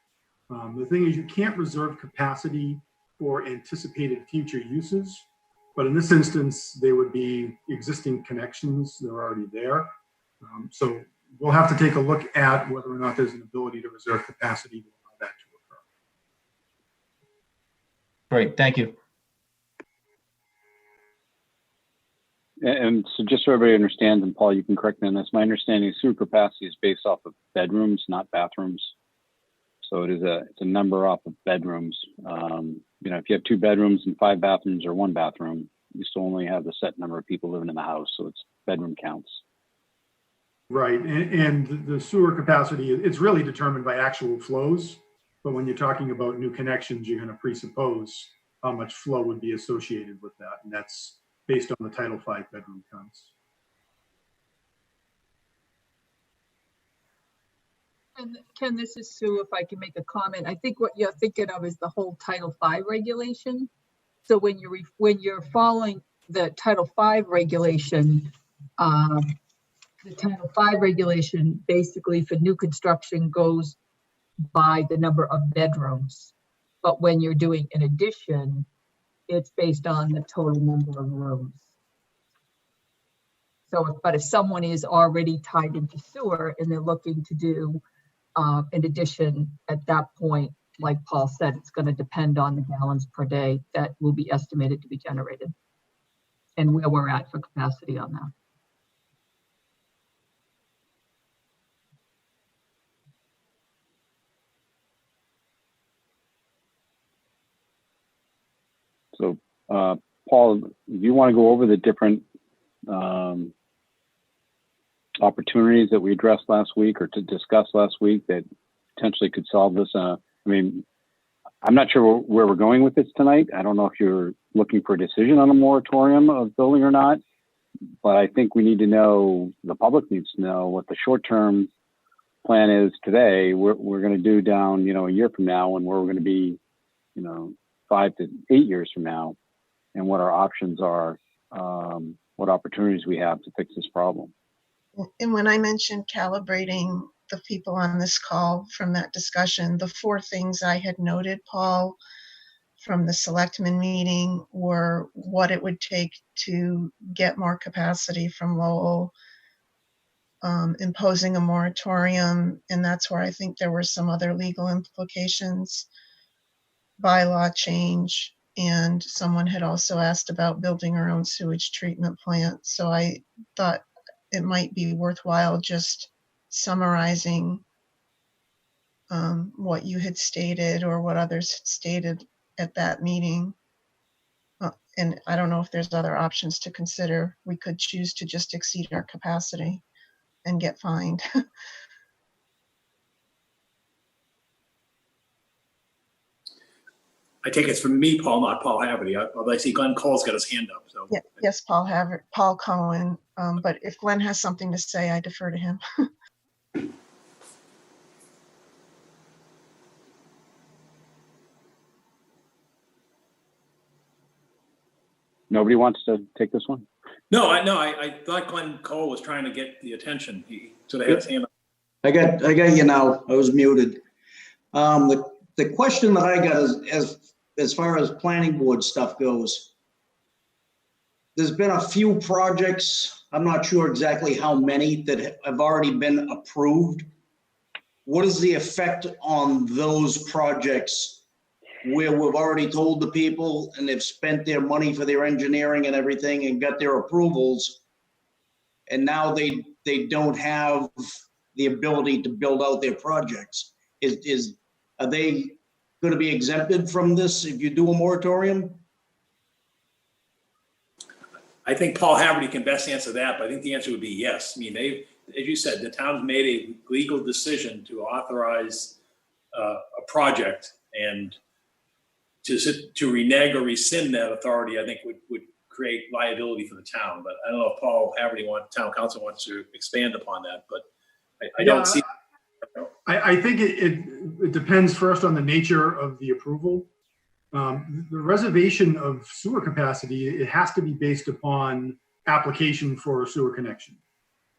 The thing is, you can't reserve capacity for anticipated future uses, but in this instance, they would be existing connections that are already there. So we'll have to take a look at whether or not there's an ability to reserve capacity to allow that to occur. Great, thank you. And so just so everybody understands, and Paul, you can correct me on this, my understanding is sewer capacity is based off of bedrooms, not bathrooms. So it's a number off of bedrooms. If you have 2 bedrooms and 5 bathrooms or 1 bathroom, you still only have the set number of people living in the house. So it's bedroom counts. Right, and the sewer capacity, it's really determined by actual flows. But when you're talking about new connections, you're going to presuppose how much flow would be associated with that. And that's based on the Title V bedroom counts. And Ken, this is Sue, if I can make a comment. I think what you're thinking of is the whole Title V regulation. So when you're following the Title V regulation, the Title V regulation basically for new construction goes by the number of bedrooms. But when you're doing an addition, it's based on the total number of rooms. So, but if someone is already tied into sewer and they're looking to do an addition at that point, like Paul said, it's going to depend on the gallons per day that will be estimated to be generated and where we're at for capacity on that. So, Paul, do you want to go over the different opportunities that we addressed last week or to discuss last week that potentially could solve this? I'm not sure where we're going with this tonight. I don't know if you're looking for a decision on a moratorium of building or not, but I think we need to know, the public needs to know what the short-term plan is today. We're going to do down, a year from now, and where we're going to be, 5 to 8 years from now, and what our options are, what opportunities we have to fix this problem. And when I mentioned calibrating the people on this call from that discussion, the 4 things I had noted, Paul, from the Selectmen meeting were what it would take to get more capacity from Lowell, imposing a moratorium, and that's where I think there were some other legal implications, bylaw change, and someone had also asked about building our own sewage treatment plant. So I thought it might be worthwhile just summarizing what you had stated or what others had stated at that meeting. And I don't know if there's other options to consider. We could choose to just exceed our capacity and get fined. I take it's from me, Paul, not Paul Haverty. I see Glenn Cole's got his hand up, so. Yeah, yes, Paul Cohen. But if Glenn has something to say, I defer to him. Nobody wants to take this one? No, I thought Glenn Cole was trying to get the attention. He sort of had his hand up. I got you now. I was muted. The question that I got is, as far as planning board stuff goes, there's been a few projects, I'm not sure exactly how many, that have already been approved. What is the effect on those projects where we've already told the people and they've spent their money for their engineering and everything and got their approvals, and now they don't have the ability to build out their projects? Are they going to be exempted from this if you do a moratorium? I think Paul Haverty can best answer that, but I think the answer would be yes. I mean, as you said, the town's made a legal decision to authorize a project, and to renege or rescind that authority, I think would create liability for the town. But I don't know if Paul Haverty, town council, wants to expand upon that, but I don't see. I think it depends first on the nature of the approval. The reservation of sewer capacity, it has to be based upon application for a sewer connection.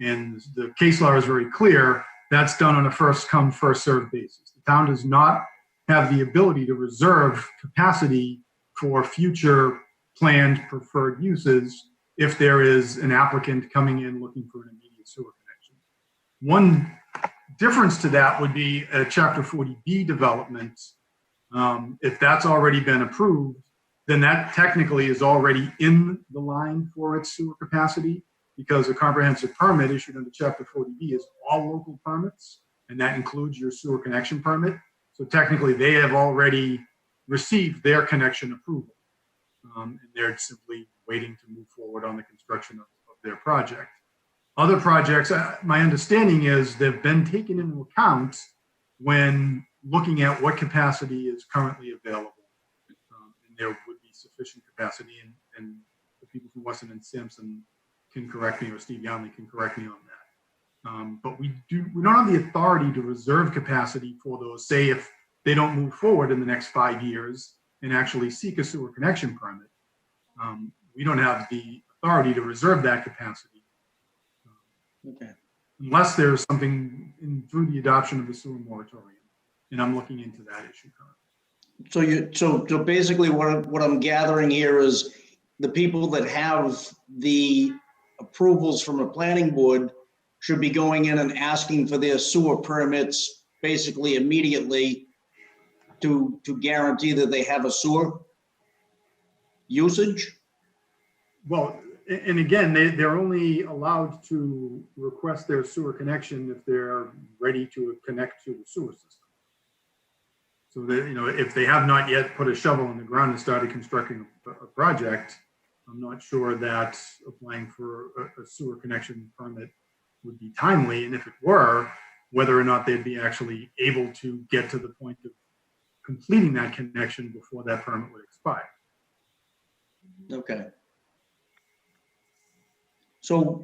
And the case law is very clear. That's done on a first come, first served basis. The town does not have the ability to reserve capacity for future planned preferred uses if there is an applicant coming in looking for an immediate sewer connection. One difference to that would be a Chapter 40B development. If that's already been approved, then that technically is already in the line for its sewer capacity, because a comprehensive permit issued under Chapter 40B is all local permits, and that includes your sewer connection permit. So technically, they have already received their connection approval, and they're simply waiting to move forward on the construction of their project. Other projects, my understanding is they've been taken into account when looking at what capacity is currently available, and there would be sufficient capacity, and the people from Weston and Sampson can correct me, or Steve Youngley can correct me on that. But we don't have the authority to reserve capacity for those, say if they don't move forward in the next 5 years and actually seek a sewer connection permit. We don't have the authority to reserve that capacity. Okay. Unless there's something through the adoption of the sewer moratorium. And I'm looking into that issue currently. So basically what I'm gathering here is the people that have the approvals from a planning board should be going in and asking for their sewer permits basically immediately to guarantee that they have a sewer usage? Well, and again, they're only allowed to request their sewer connection if they're ready to connect to the sewer system. So that, if they have not yet put a shovel in the ground and started constructing a project, I'm not sure that applying for a sewer connection permit would be timely. And if it were, whether or not they'd be actually able to get to the point of completing that connection before that permit would expire. Okay. So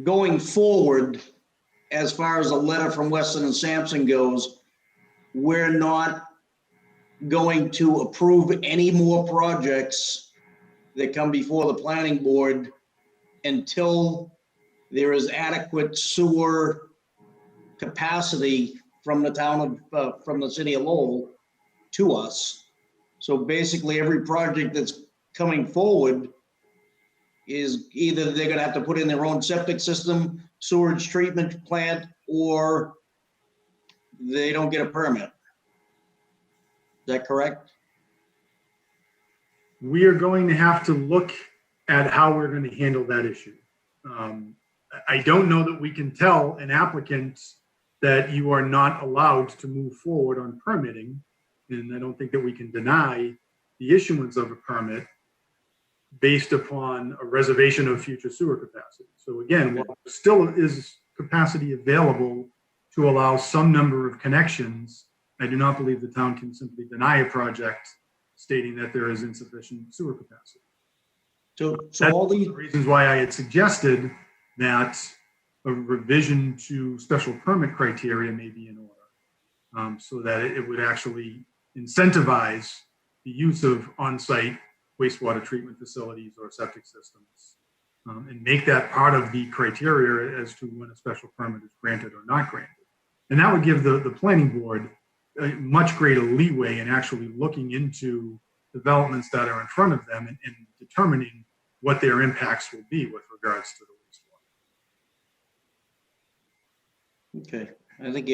going forward, as far as a letter from Weston and Sampson goes, we're not going to approve any more projects that come before the planning board until there is adequate sewer capacity from the town of, from the city of Lowell to us. So basically every project that's coming forward is either they're gonna have to put in their own septic system, sewage treatment plant, or they don't get a permit. Is that correct? We are going to have to look at how we're going to handle that issue. I don't know that we can tell an applicant that you are not allowed to move forward on permitting. And I don't think that we can deny the issuance of a permit based upon a reservation of future sewer capacity. So again, while there still is capacity available to allow some number of connections, I do not believe the town can simply deny a project stating that there is insufficient sewer capacity. So That's all one of these, the reasons why I had suggested that a revision to special permit criteria may be in order, so that it would actually incentivize the use of on-site wastewater treatment facilities or septic systems, and make that part of the criteria as to when a special permit is granted or not granted. And that would give the planning board a much greater leeway in actually looking into developments that are in front of them and determining what their impacts will be with regards to the wastewater. okay, I think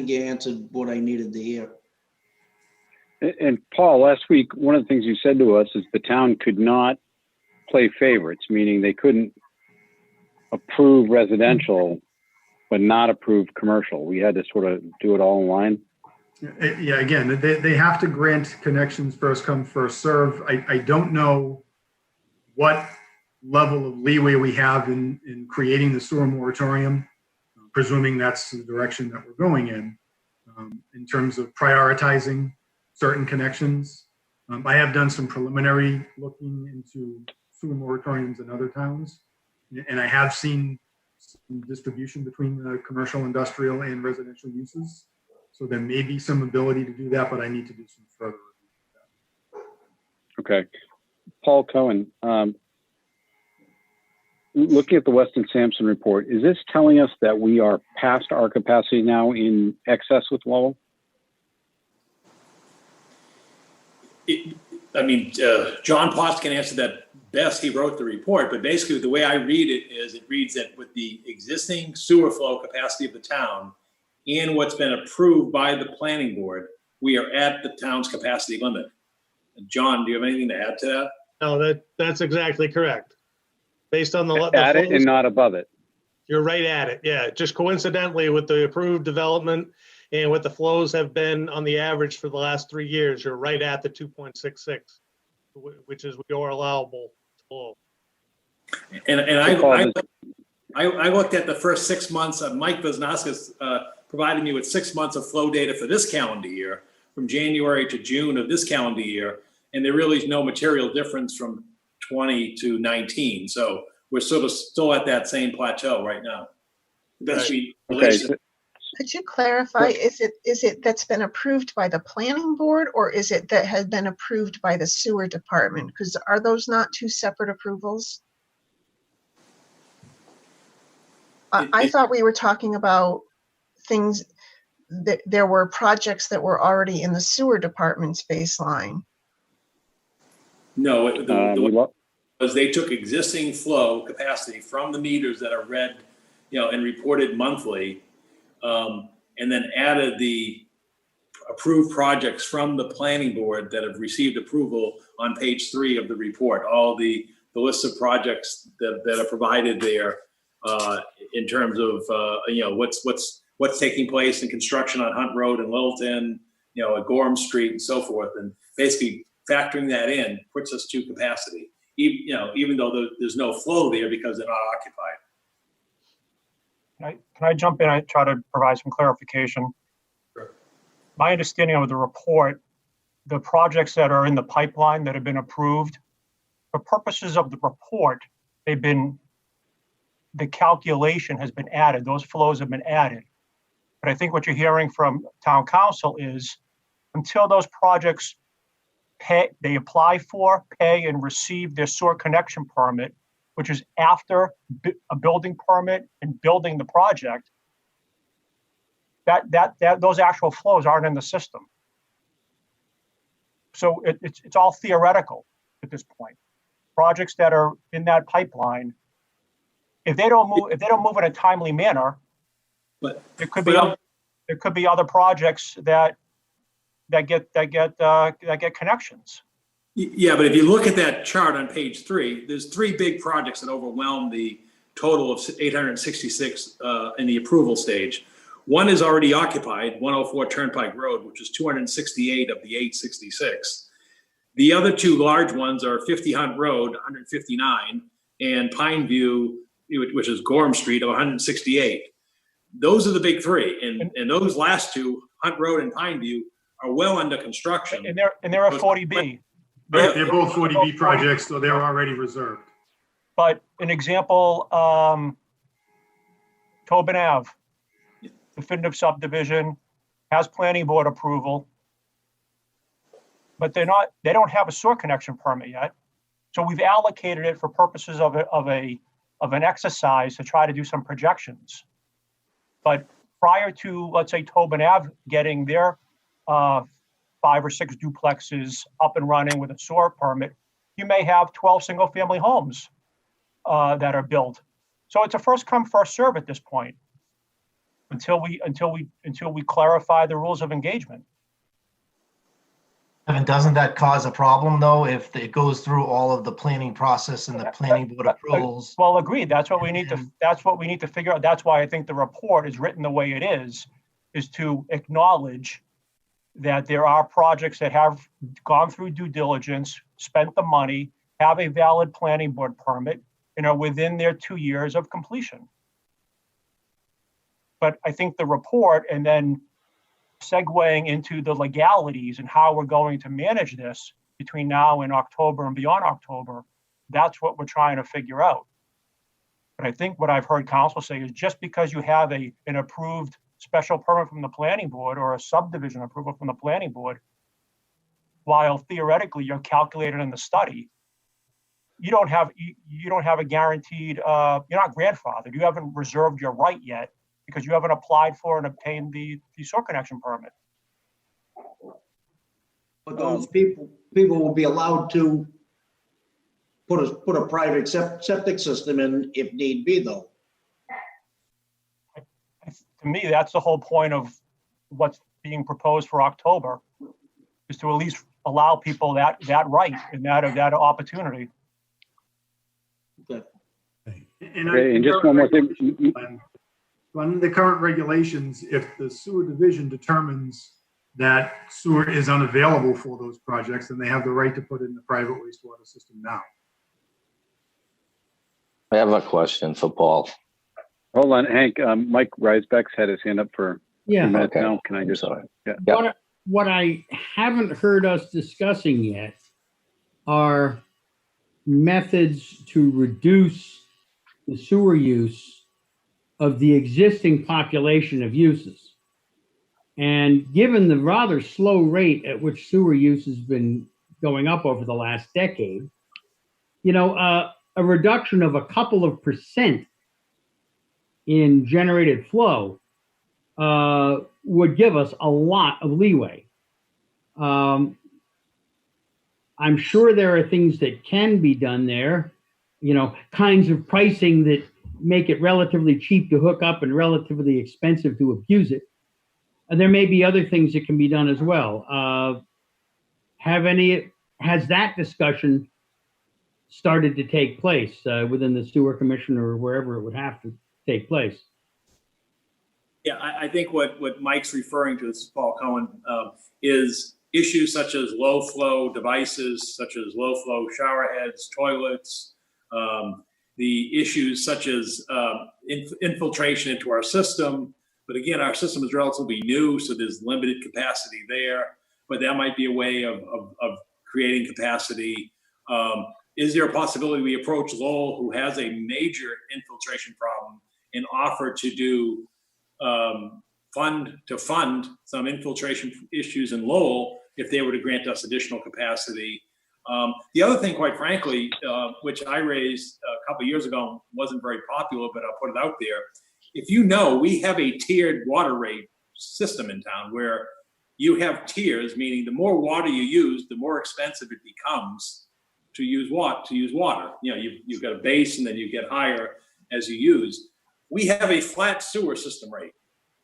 you answered what I needed to hear. And Paul, last week, one of the things you said to us is the town could not play favorites, meaning they couldn't approve residential, but not approve commercial. We had to sort of do it all in line. Yeah, again, they have to grant connections first come, first serve. I don't know what level of leeway we have in creating the sewer moratorium, presuming that's the direction that we're going in terms of prioritizing certain connections. I have done some preliminary looking into sewer moratoriums in other towns, and I have seen some distribution between the commercial, industrial, and residential uses. So there may be some ability to do that, but I need to do some further review of that. Okay. Paul Cohen, looking at the Weston Sampson report, is this telling us that we are past our capacity now in excess with Lowell? John Potts can answer that best. He wrote the report, but basically the way I read it is it reads that with the existing sewer flow capacity of the town and what's been approved by the planning board, we are at the town's capacity limit. John, do you have anything to add to that? No, that's exactly correct. Based on the At it flows, and not above it. you're right at it. Yeah, just coincidentally with the approved development and what the flows have been on the average for the last 3 years, you're right at the 2.66, which is your allowable flow. And I looked at the first 6 months. Mike Vosnauskas provided me with 6 months of flow data for this calendar year, from January to June of this calendar year, and there really is no material difference from 20 to 19. So we're sort of still at that same plateau right now. Best we Could you clarify, is it that's been approved by the planning board, or is it that has been approved by the sewer department? Because are those not two separate approvals? I thought we were talking about things that there were projects that were already in the sewer department's baseline. No, was they took existing flow capacity from the meters that are read, and reported monthly, and then added the approved projects from the planning board that have received approval on page 3 of the report. All the list of projects that are provided there in terms of what's taking place in construction on Hunt Road and Littleton, at Gorham Street and so forth, and basically factoring that in puts us to capacity, even though there's no flow there because they're not occupied. Can I jump in and try to provide some clarification? Sure. My understanding of the report, the projects that are in the pipeline that have been approved, for purposes of the report, the calculation has been added. Those flows have been added. But I think what you're hearing from town council is until those projects they apply for, pay, and receive their sewer connection permit, which is after a building permit and building the project, those actual flows aren't in the system. So it's all theoretical at this point. Projects that are in that pipeline, if they don't move in a timely manner, but there could be other projects that get connections. Yeah, but if you look at that chart on page 3, there's 3 big projects that overwhelm the total of 866 in the approval stage. One is already occupied, 104 Turnpike Road, which is 268 of the 866. The other two large ones are 50 Hunt Road, 159, and Pine View, which is Gorham Street, of 168. Those are the big three, and those last two, Hunt Road and Pine View, are well under construction. And they're a 40B. They're both 40B projects, so they're already reserved. But an example, Tobin Ave, definitive subdivision, has planning board approval, but they don't have a sewer connection permit yet. So we've allocated it for purposes of an exercise to try to do some projections. But prior to, let's say, Tobin Ave getting their 5 or 6 duplexes up and running with a sewer permit, you may have 12 single-family homes that are built. So it's a first come, first serve at this point, until we clarify the rules of engagement. Evan, doesn't that cause a problem though if it goes through all of the planning process and the planning board approvals? Well, agreed. That's what we need to figure out. That's why I think the report is written the way it is to acknowledge that there are projects that have gone through due diligence, spent the money, have a valid planning board permit, and are within their 2 years of completion. But I think the report, and then segueing into the legalities and how we're going to manage this between now and October and beyond October, that's what we're trying to figure out. But I think what I've heard council say is just because you have an approved special permit from the planning board or a subdivision approval from the planning board, while theoretically you're calculated in the study, you don't have a guaranteed, you're not grandfathered. You haven't reserved your right yet because you haven't applied for and obtained the sewer connection permit. But those people will be allowed to put a private septic system in if need be, though. To me, that's the whole point of what's being proposed for October, is to at least allow people that right and that opportunity. Okay. And just one more thing. Under the current regulations, if the sewer division determines that sewer is unavailable for those projects, then they have the right to put in the private wastewater system now. I have a question for Paul. Hold on, Hank. Mike Reisbeck's had his hand up for a few minutes now. Can I just? Yeah. What I haven't heard us discussing yet are methods to reduce the sewer use of the existing population of uses. And given the rather slow rate at which sewer use has been going up over the last decade, a reduction of a couple of % in generated flow would give us a lot of leeway. I'm sure there are things that can be done there, kinds of pricing that make it relatively cheap to hook up and relatively expensive to abuse it. And there may be other things that can be done as well. Has that discussion started to take place within the sewer commission or wherever it would have to take place? Yeah, I think what Mike's referring to, this is Paul Cohen, is issues such as low flow devices, such as low flow shower heads, toilets, the issues such as infiltration into our system. But again, our system is relatively new, so there's limited capacity there. But that might be a way of creating capacity. Is there a possibility we approach Lowell, who has a major infiltration problem, and offer to do fund some infiltration issues in Lowell if they were to grant us additional capacity? The other thing, quite frankly, which I raised a couple of years ago, wasn't very popular, but I'll put it out there. If we have a tiered water rate system in town where you have tiers, meaning the more water you use, the more expensive it becomes to use water. You've got a base and then you get higher as you use. We have a flat sewer system rate.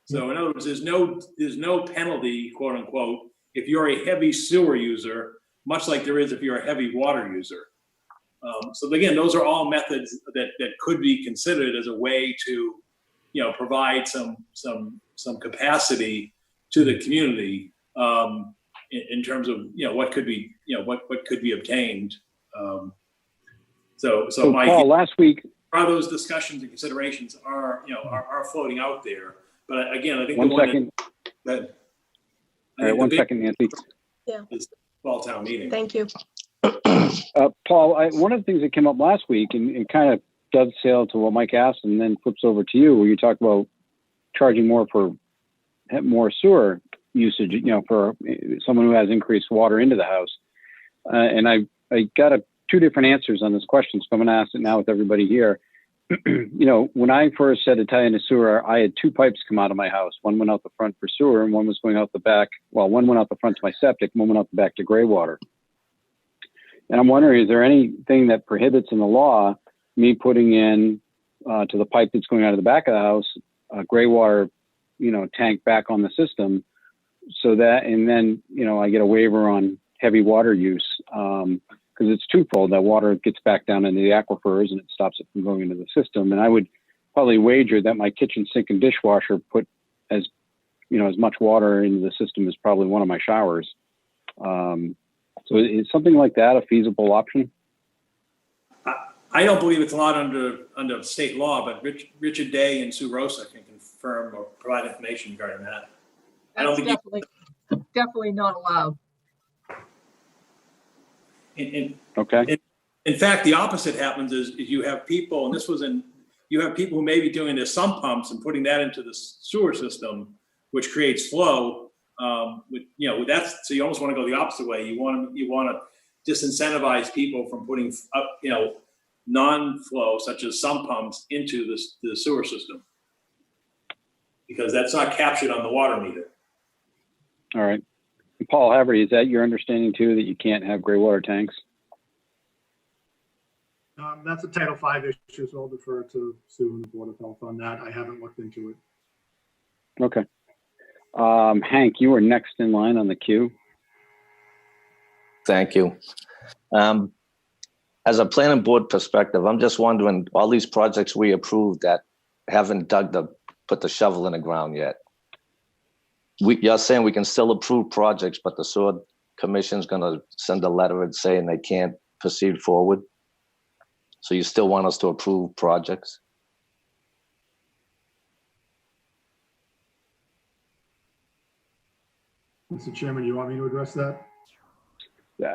So in other words, there's no penalty, quote unquote, if you're a heavy sewer user, much like there is if you're a heavy water user. So again, those are all methods that could be considered as a way to, provide some some capacity to the community in terms of, what could be, what could be obtained. So Mike, Paul, last week, are those discussions and considerations are floating out there. But again, I think one the one second. that All right, 1 second, Nancy. is fall town meeting. Thank you. Paul, one of the things that came up last week and kind of dovetail to what Mike asked and then flips over to you, where you talk about charging more for more sewer usage, for someone who has increased water into the house. And I got two different answers on this question, so I'm going to ask it now with everybody here. When I first said to tie into sewer, I had two pipes come out of my house. One went out the front for sewer and one was going out the back. Well, one went out the front to my septic, one went out the back to gray water. And I'm wondering, is there anything that prohibits in the law me putting in to the pipe that's going out of the back of the house, a gray water, tank back on the system, so that, and then, I get a waiver on heavy water use, because it's twofold. That water gets back down into the aquifers and it stops it from going into the system. And I would probably wager that my kitchen sink and dishwasher put as much water into the system as probably one of my showers. So is something like that a feasible option? I don't believe it's allowed under state law, but Richard Day and Sue Rosa can confirm or provide information regarding that. I don't think definitely not allowed. Okay. In fact, the opposite happens is you have people, and you have people who may be doing their sump pumps and putting that into the sewer system, which creates flow. So you almost want to go the opposite way. You want to disincentivize people from putting up, non-flow such as sump pumps into the sewer system, because that's not captured on the water meter. All right. Paul Haverty, is that your understanding too, that you can't have gray water tanks? That's a Title V issue, so I'll defer to Sue and the Board of Health on that. I haven't looked into it. Okay. Hank, you are next in line on the queue. Thank you. As a planning board perspective, I'm just wondering, all these projects we approved that haven't put the shovel in the ground yet. You're saying we can still approve projects, but the sewer commission's gonna send a letter and saying they can't proceed forward? So you still want us to approve projects? Mr. Chairman, you want me to address that?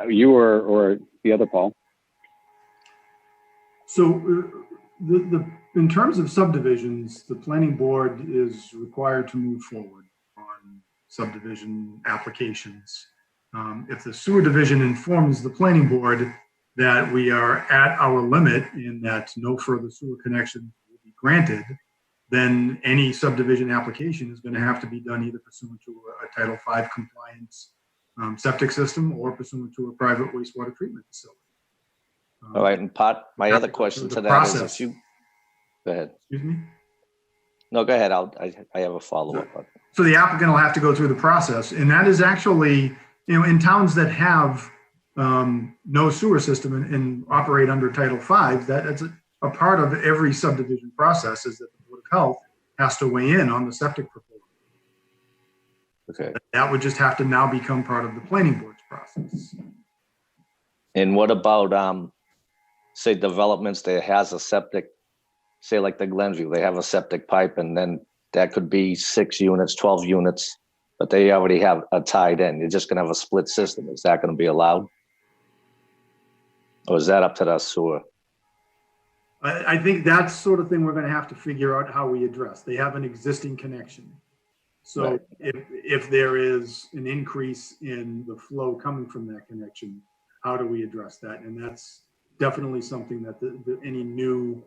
You or the other Paul? So in terms of subdivisions, the planning board is required to move forward on subdivision applications. If the sewer division informs the planning board that we are at our limit and that no further sewer connection will be granted, then any subdivision application is going to have to be done either pursuant to a Title V compliance septic system or pursuant to a private wastewater treatment facility. All right, and my other question to that is if you, go ahead. Excuse me? No, go ahead. I have a follow-up. So the applicant will have to go through the process, and that is actually, in towns that have no sewer system and operate under Title V, that's a part of every subdivision process, is that the Board of Health has to weigh in on the septic proposal. Okay. That would just have to now become part of the planning board's process. And what about, say, developments that has a septic, say like the Glenview, they have a septic pipe, and then that could be 6 units, 12 units, but they already have a tied in. You're just gonna have a split system. Is that gonna be allowed? Or is that up to the sewer? I think that's sort of thing we're going to have to figure out how we address. They have an existing connection. So Right. if there is an increase in the flow coming from that connection, how do we address that? And that's definitely something that any new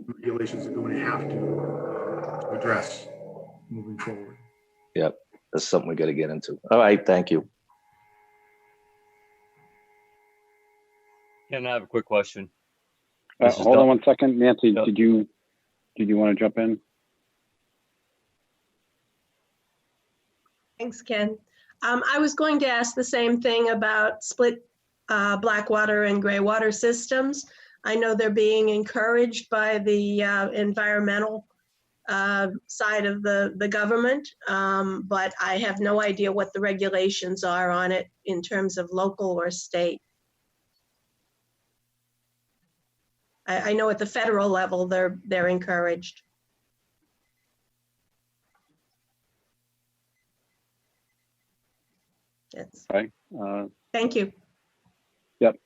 regulations are going to have to address moving forward. Yep, that's something we got to get into. All right, thank you. Ken, I have a quick question. Hold on 1 second, Nancy. Yep. Did you want to jump in? Thanks, Ken. I was going to ask the same thing about split black water and gray water systems. I know they're being encouraged by the environmental side of the government, but I have no idea what the regulations are on it in terms of local or state. I know at the federal level, they're encouraged. Yes. Okay. Thank you. Yep.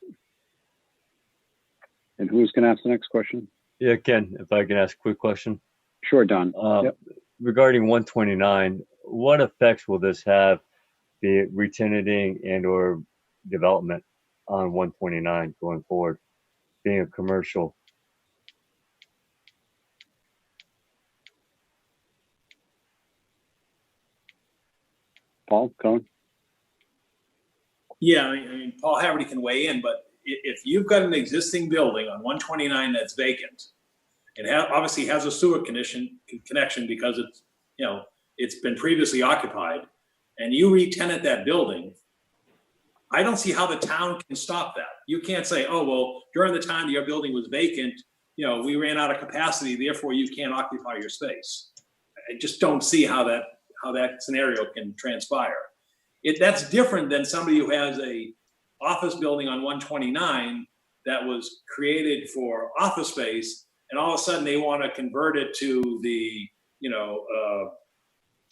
And who's going to ask the next question? Yeah, Ken, if I can ask a quick question. Sure, Don. Yep. Regarding 129, what effects will this have, be it re-tenanting and or development on 129 going forward, being a commercial? Paul, Cohen? Yeah, I mean, Paul Haverty can weigh in, but if you've got an existing building on 129 that's vacant, it obviously has a sewer connection because it's, you know, it's been previously occupied, and you re-tenant that building, I don't see how the town can stop that. You can't say, oh, well, during the time your building was vacant, you know, we ran out of capacity, therefore you can't occupy your space. I just don't see how that scenario can transpire. That's different than somebody who has a office building on 129 that was created for office space, and all of a sudden they want to convert it to the,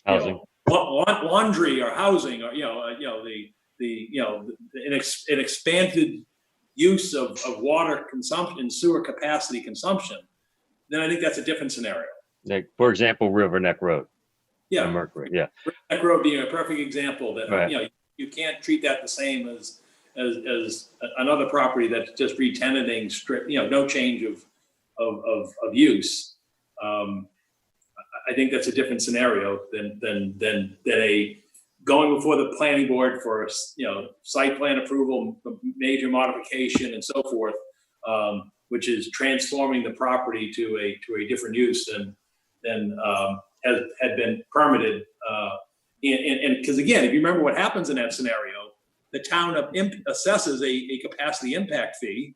Housing. Laundry or housing, or an expanded use of water consumption, sewer capacity consumption. Then I think that's a different scenario. Like, for example, River Neck Road. Yeah. Mercury. Yeah. That road being a perfect example that, Right. You can't treat that the same as another property that's just re-tenanting, no change of use. I think that's a different scenario than a going before the planning board for, site plan approval, major modification and so forth, which is transforming the property to a different use than had been permitted. And because again, if you remember what happens in that scenario, the town assesses a capacity impact fee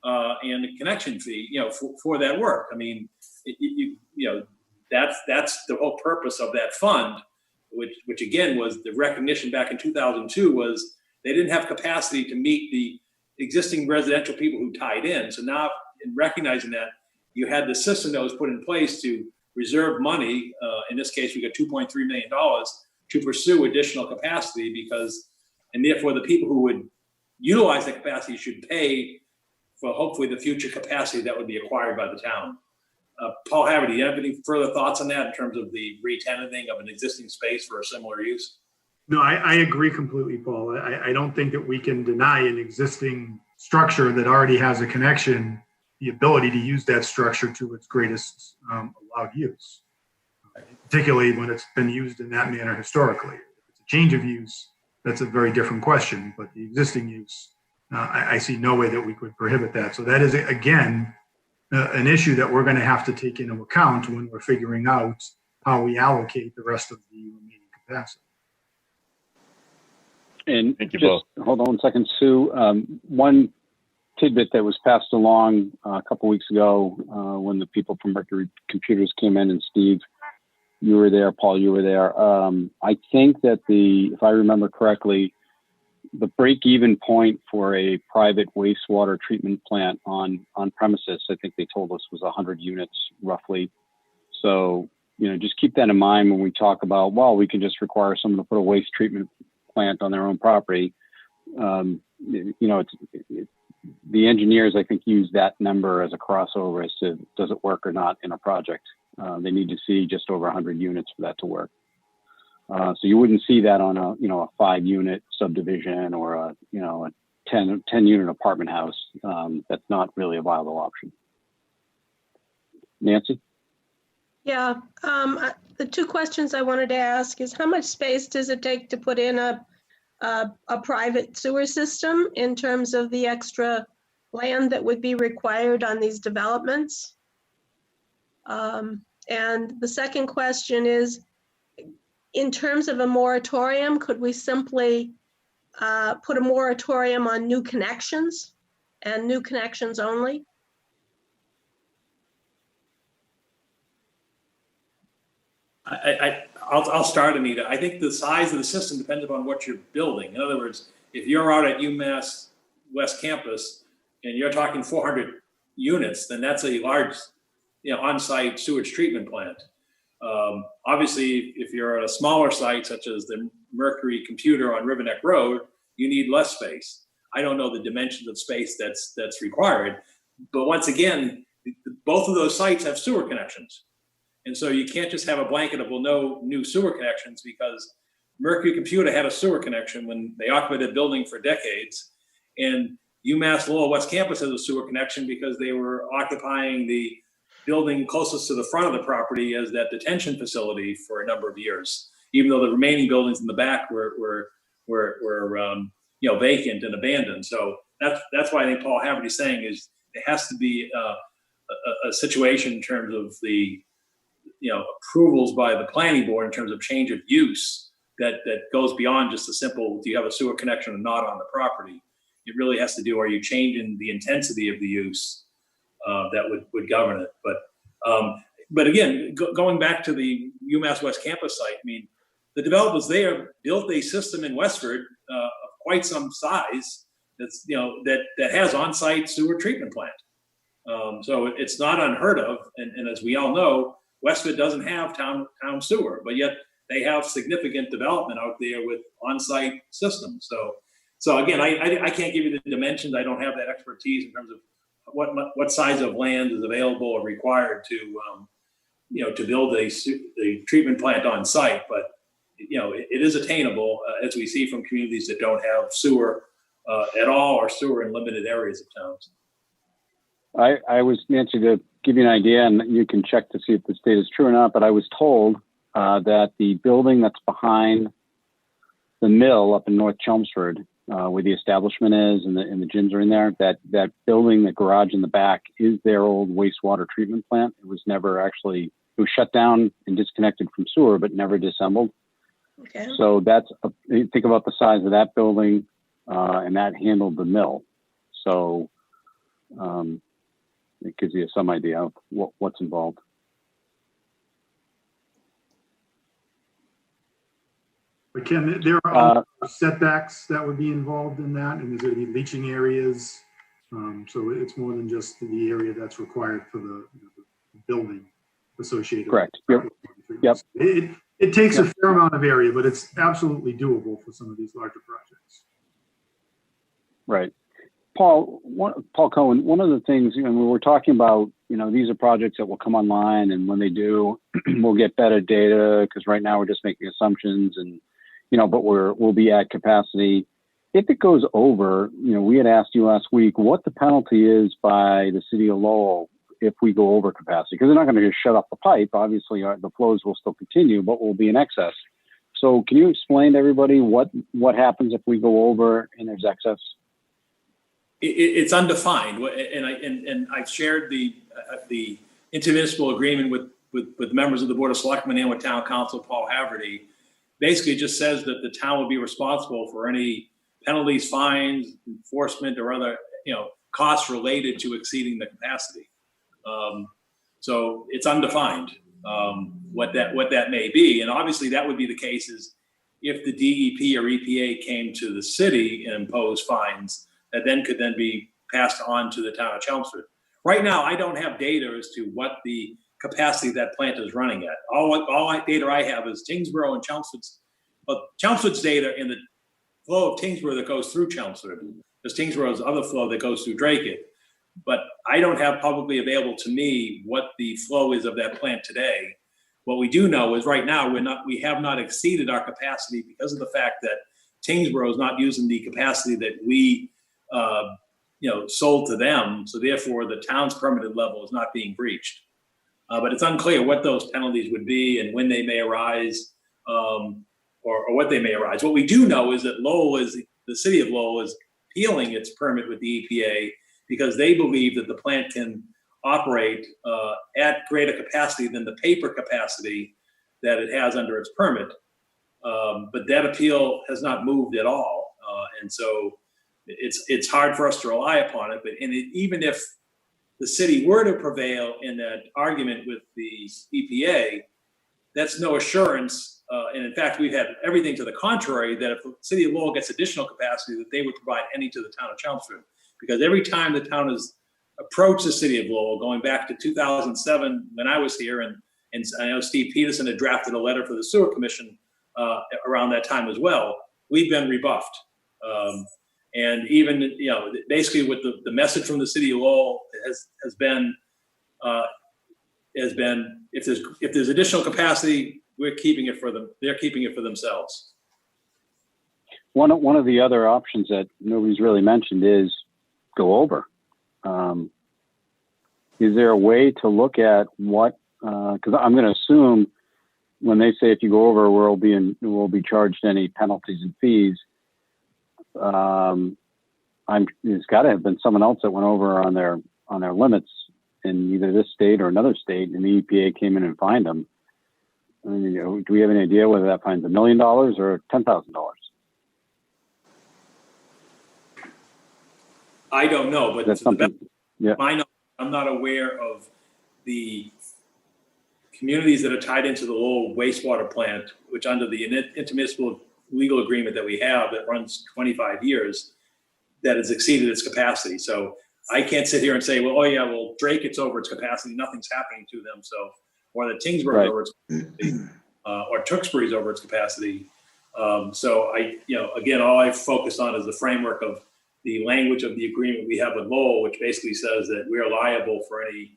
and a connection fee, for that work. I mean, that's the whole purpose of that fund, which again was the recognition back in 2002 was they didn't have capacity to meet the existing residential people who tied in. So now, in recognizing that, you had the system that was put in place to reserve money. In this case, we got $2.3 million to pursue additional capacity and therefore the people who would utilize the capacity should pay for hopefully the future capacity that would be acquired by the town. Paul Haverty, do you have any further thoughts on that in terms of the re-tenanting of an existing space for a similar use? No, I agree completely, Paul. I don't think that we can deny an existing structure that already has a connection the ability to use that structure to its greatest allowed use, particularly when it's been used in that manner historically. If it's a change of use, that's a very different question, but the existing use, I see no way that we could prohibit that. So that is, again, an issue that we're going to have to take into account when we're figuring out how we allocate the rest of the remaining capacity. And Thank you just both. hold on 1 second, Sue. One tidbit that was passed along a couple weeks ago when the people from Mercury Computers came in, and Steve, you were there, Paul, you were there. I think that if I remember correctly, the break-even point for a private wastewater treatment plant on premises, I think they told us was 100 units roughly. So, just keep that in mind when we talk about, well, we can just require someone to put a waste treatment plant on their own property. The engineers, I think, use that number as a crossover as to does it work or not in a project. They need to see just over 100 units for that to work. So you wouldn't see that on a 5-unit subdivision or a 10-unit apartment house. That's not really a viable option. Nancy? Yeah, the two questions I wanted to ask is how much space does it take to put in a private sewer system in terms of the extra land that would be required on these developments? And the second question is, in terms of a moratorium, could we simply put a moratorium on new connections and new connections only? I'll start, Anita. I think the size of the system depends upon what you're building. In other words, if you're out at UMass West Campus and you're talking 400 units, then that's a large, on-site sewage treatment plant. Obviously, if you're at a smaller site, such as the Mercury Computer on Riverneck Road, you need less space. I don't know the dimensions of space that's required, but once again, both of those sites have sewer connections. And so you can't just have a blanket of, well, no new sewer connections, because Mercury Computer had a sewer connection when they occupied the building for decades. And UMass Lowell West Campus has a sewer connection because they were occupying the building closest to the front of the property as that detention facility for a number of years, even though the remaining buildings in the back were vacant and abandoned. So that's why I think Paul Haverty's saying is there has to be a situation in terms of the approvals by the planning board in terms of change of use that goes beyond just a simple, do you have a sewer connection or not on the property? It really has to do, are you changing the intensity of the use that would govern it? But again, going back to the UMass West Campus site, I mean, the developers there built a system in Westford of quite some size that's, that has on-site sewer treatment plant. So it's not unheard of. And as we all know, Westford doesn't have town sewer, but yet they have significant development out there with on-site systems. So again, I can't give you the dimensions. I don't have that expertise in terms of what size of land is available or required to build a treatment plant on site. But it is attainable, as we see from communities that don't have sewer at all, or sewer in limited areas of towns. I was, Nancy, to give you an idea, and you can check to see if this data is true or not, but I was told that the building that's behind the mill up in North Chelmsford, where the establishment is and the gyms are in there, that building, the garage in the back, is their old wastewater treatment plant. It was never actually, it was shut down and disconnected from sewer, but never disassembled. Okay. So think about the size of that building, and that handled the mill. So it gives you some idea of what's involved. But Ken, there are setbacks that would be involved in that, and there's going to be leaching areas. So it's more than just the area that's required for the building associated. Correct. Yep. It takes a fair amount of area, but it's absolutely doable for some of these larger projects. Right. Paul Cohen, one of the things, when we're talking about, these are projects that will come online, and when they do, we'll get better data, because right now we're just making assumptions, and, but we'll be at capacity. If it goes over, we had asked you last week what the penalty is by the city of Lowell if we go over capacity, because they're not going to just shut off the pipe. Obviously, the flows will still continue, but we'll be in excess. So can you explain to everybody what happens if we go over and there's excess? It's undefined, and I've shared the intermunicipal agreement with members of the Board of Selectmen and with Town Council Paul Haverty. Basically, it just says that the town will be responsible for any penalties, fines, enforcement, or other costs related to exceeding the capacity. So it's undefined what that may be, and obviously that would be the case is if the DEP or EPA came to the city and imposed fines that then could be passed on to the town of Chelmsford. Right now, I don't have data as to what the capacity that plant is running at. All data I have is Tingsboro and Chelmsford's data in the flow of Tingsboro that goes through Chelmsford. There's Tingsboro's other flow that goes through Drake. But I don't have publicly available to me what the flow is of that plant today. What we do know is right now we have not exceeded our capacity because of the fact that Tingsboro is not using the capacity that we sold to them. So therefore, the town's permitted level is not being breached. But it's unclear what those penalties would be and when they may arise, or what they may arise. What we do know is that the city of Lowell is appealing its permit with the EPA because they believe that the plant can operate at greater capacity than the paper capacity that it has under its permit. But that appeal has not moved at all. And so it's hard for us to rely upon it. But even if the city were to prevail in that argument with the EPA, that's no assurance. And in fact, we've had everything to the contrary, that if the city of Lowell gets additional capacity, that they would provide any to the town of Chelmsford. Because every time the town has approached the city of Lowell, going back to 2007 when I was here, and I know Steve Peterson had drafted a letter for the sewer commission around that time as well, we've been rebuffed. And even, you know, basically what the message from the city of Lowell has been if there's additional capacity, we're keeping it for them. They're keeping it for themselves. One of the other options that nobody's really mentioned is go over. Is there a way to look at what? Because I'm going to assume when they say if you go over, we'll be charged any penalties and fees. There's got to have been someone else that went over on their limits in either this state or another state, and the EPA came in and fined them. I mean, you know, do we have any idea whether that fine's $1 million or $10,000? I don't know, but That's something. Yeah. I'm not aware of the communities that are tied into the Lowell wastewater plant, which under the intermunicipal legal agreement that we have that runs 25 years, that has exceeded its capacity. So I can't sit here and say, well, oh yeah, well, Drake, it's over its capacity, nothing's happening to them. So, or the Tingsboro's Right. over its capacity, or Tewksbury's over its capacity. So again, all I've focused on is the framework of the language of the agreement we have with Lowell, which basically says that we are liable for any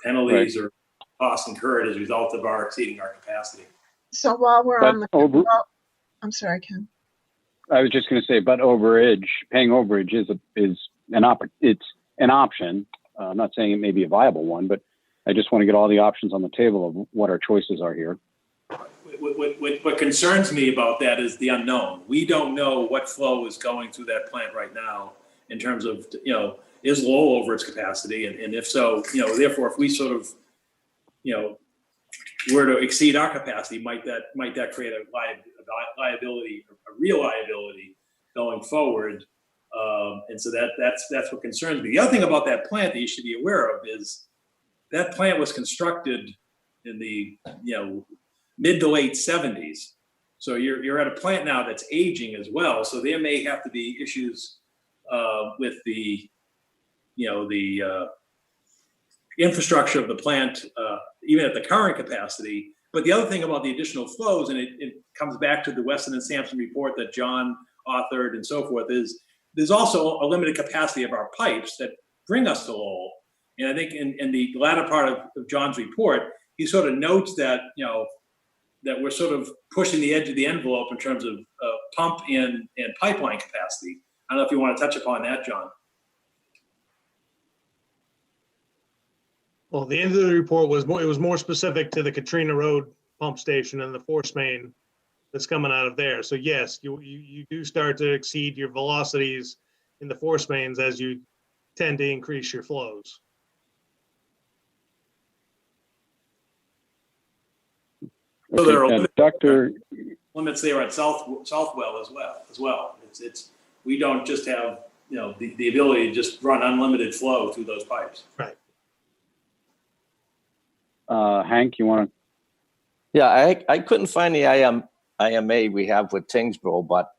penalties or costs incurred as a result of our exceeding our capacity. So while we're But on the, I'm sorry, Ken. I was just going to say, but paying overage is an option. I'm not saying it may be a viable one, but I just want to get all the options on the table of what our choices are here. What concerns me about that is the unknown. We don't know what flow is going through that plant right now in terms of, is Lowell over its capacity? And if so, therefore, if we sort of, were to exceed our capacity, might that create a liability, a real liability going forward? And so that's what concerns me. The other thing about that plant that you should be aware of is that plant was constructed in the, mid to late 70s. So you're at a plant now that's aging as well. So there may have to be issues with the infrastructure of the plant, even at the current capacity. But the other thing about the additional flows, and it comes back to the Weston and Sampson report that John authored and so forth, is there's also a limited capacity of our pipes that bring us to Lowell. And I think in the latter part of John's report, he sort of notes that, that we're sort of pushing the edge of the envelope in terms of pump and pipeline capacity. I don't know if you want to touch upon that, John. Well, the end of the report was more specific to the Katrina Road pump station and the force main that's coming out of there. So yes, you do start to exceed your velocities in the force mains as you tend to increase your flows. So there are Dr. limits there at Southwell as well. It's we don't just have the ability to just run unlimited flow through those pipes. Right. Hank, you want to? Yeah, I couldn't find the IMA we have with Tingsboro, but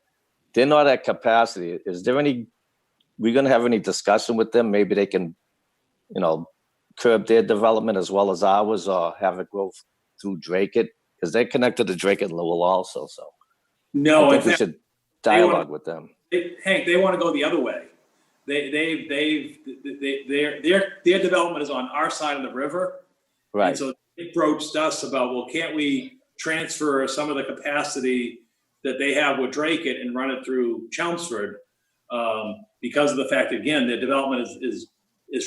they're not at capacity. Is there we're going to have any discussion with them? Maybe they can, curb their development as well as ours, or have it go through Drake it, because they're connected to Drake and Lowell also. So no, I think we should dialogue with them. Hank, they want to go the other way. Their development is on our side of the river. Right. And so they approached us about, well, can't we transfer some of the capacity that they have with Drake it and run it through Chelmsford? Because of the fact, again, their development is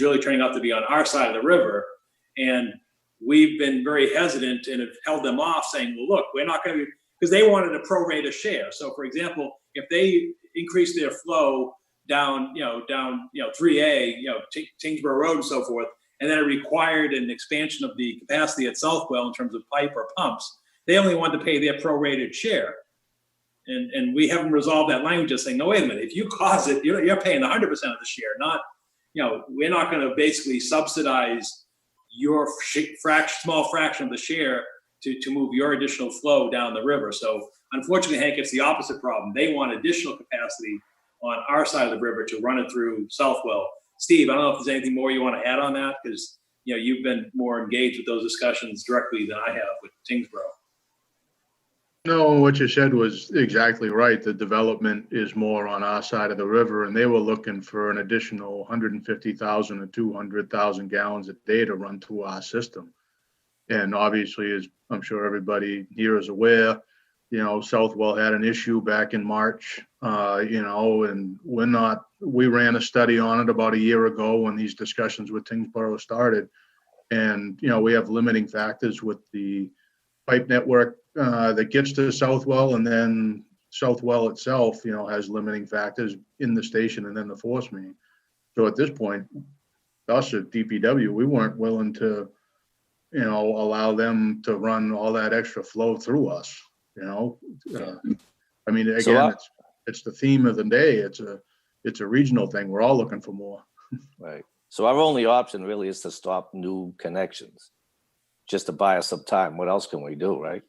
really turning out to be on our side of the river. And we've been very hesitant and have held them off, saying, well, look, we're not going to, because they wanted a pro-rata share. So for example, if they increase their flow down 3A, Tingsboro Road and so forth, and then it required an expansion of the capacity at Southwell in terms of pipe or pumps, they only wanted to pay their prorated share. And we haven't resolved that language of saying, no, wait a minute, if you cause it, you're paying 100% of the share, not, we're not going to basically subsidize your small fraction of the share to move your additional flow down the river. So unfortunately, Hank, it's the opposite problem. They want additional capacity on our side of the river to run it through Southwell. Steve, I don't know if there's anything more you want to add on that, because you've been more engaged with those discussions directly than I have with Tingsboro. No, what you said was exactly right. The development is more on our side of the river, and they were looking for an additional 150,000 to 200,000 gallons a day to run through our system. And obviously, as I'm sure everybody here is aware, Southwell had an issue back in March, and we ran a study on it about a year ago when these discussions with Tingsboro started. And, we have limiting factors with the pipe network that gets to Southwell, and then Southwell itself, has limiting factors in the station and then the force main. So at this point, us at DPW, we weren't willing to, allow them to run all that extra flow through us. I mean, again, it's the theme of the day. It's a regional thing. We're all looking for more. Right. So our only option really is to stop new connections, just to buy us some time. What else can we do, right?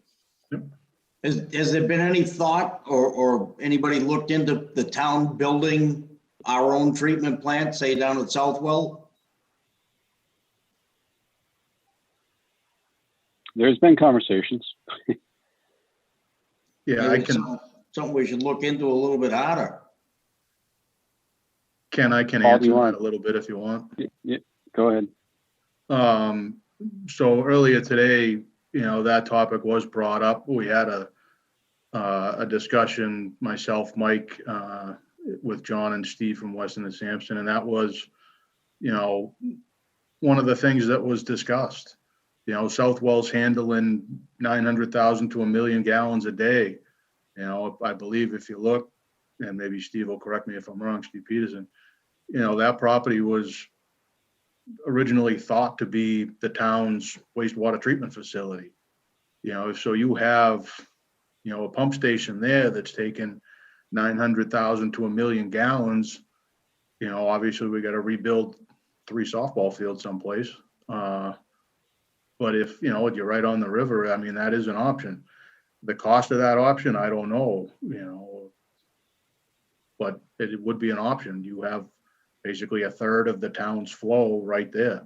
Has there been any thought or anybody looked into the town building our own treatment plant, say down at Southwell? There's been conversations. Yeah, I can. Something we should look into a little bit harder. Ken, I can answer that a little bit if you want. Yeah, go ahead. So earlier today, that topic was brought up. We had a discussion, myself, Mike, with John and Steve from Weston and Sampson, and that was, one of the things that was discussed. Southwell's handling 900,000 to 1 million gallons a day. I believe if you look, and maybe Steve will correct me if I'm wrong, Steve Peterson, that property was originally thought to be the town's wastewater treatment facility. So you have, a pump station there that's taken 900,000 to 1 million gallons. Obviously we got to rebuild 3 softball fields someplace. But if, you're right on the river, I mean, that is an option. The cost of that option, I don't know, but it would be an option. You have basically a third of the town's flow right there.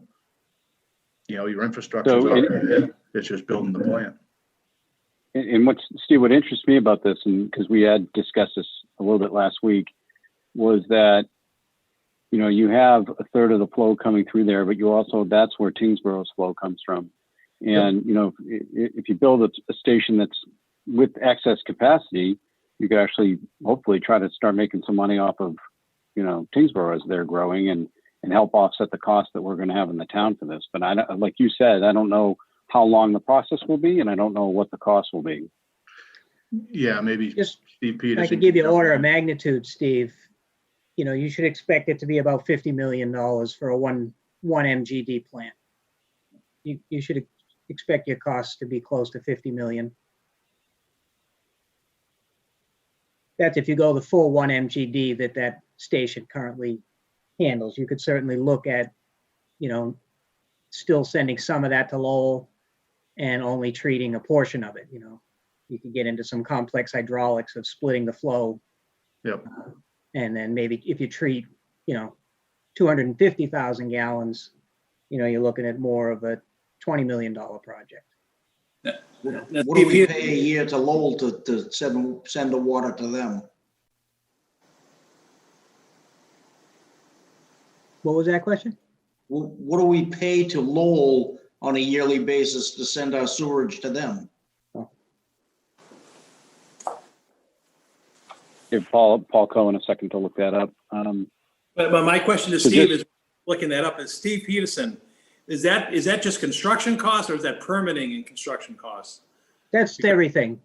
Your infrastructure is already there. It's just building the plant. And Steve, what interests me about this, and because we had discussed this a little bit last week, was that, you have a third of the flow coming through there, but that's where Tingsboro's flow comes from. And, if you build a station that's with excess capacity, you could actually hopefully try to start making some money off of, Tingsboro as they're growing and help offset the cost that we're going to have in the town for this. But like you said, I don't know how long the process will be, and I don't know what the cost will be. Yeah, maybe Just, Steve Peterson. I could give you order of magnitude, Steve. You should expect it to be about $50 million for a one MGD plant. You should expect your costs to be close to 50 million. That's if you go the full 1 MGD that station currently handles. You could certainly look at, still sending some of that to Lowell and only treating a portion of it. You could get into some complex hydraulics of splitting the flow. Yep. And then maybe if you treat, 250,000 gallons, you're looking at more of a $20 million project. What do we pay a year to Lowell to send the water to them? What was that question? What do we pay to Lowell on a yearly basis to send our sewerage to them? Give Paul Cohen a second to look that up. But my question to Steve is, looking that up, is Steve Peterson, is that just construction costs, or is that permitting and construction costs? That's everything.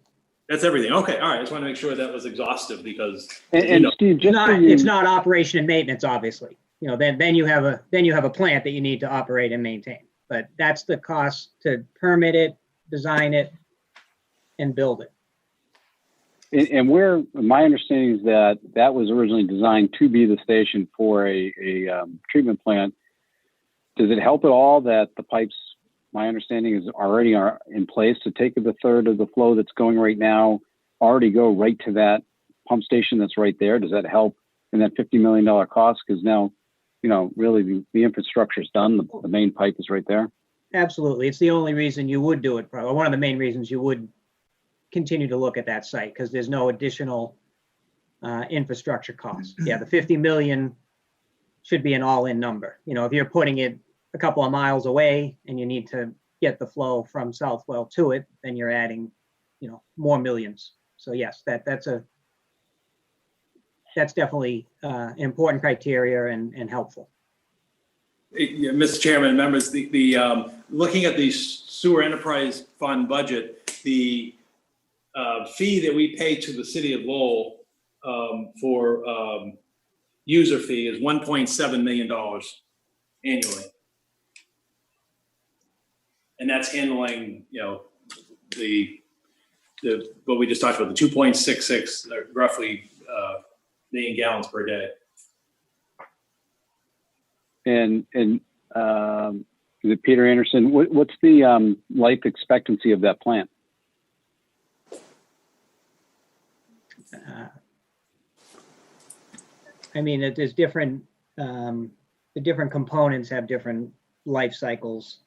That's everything. Okay, all right. I just want to make sure that was exhaustive, because and Steve, it's not operation and maintenance, obviously. Then you have a plant that you need to operate and maintain. But that's the cost to permit it, design it, and build it. And my understanding is that was originally designed to be the station for a treatment plant. Does it help at all that the pipes my understanding is already are in place to take the third of the flow that's going right now, already go right to that pump station that's right there? Does that help in that $50 million cost? Because now, you know, really the infrastructure's done. The main pipe is right there. Absolutely. It's the only reason you would do it, probably one of the main reasons you would continue to look at that site, because there's no additional infrastructure costs. Yeah, the 50 million should be an all-in number. You know, if you're putting it a couple of miles away and you need to get the flow from Southwell to it, then you're adding, you know, more millions. So yes, that's definitely important criteria and helpful. Yeah, Mr. Chairman, members, the looking at the sewer enterprise fund budget, the fee that we pay to the city of Lowell for user fee is $1.7 million annually. And that's handling, you know, the what we just talked about, the 2.66 roughly million gallons per day. And is it Peter Anderson? What's the life expectancy of that plant? I mean, there's different, the different components have different life cycles.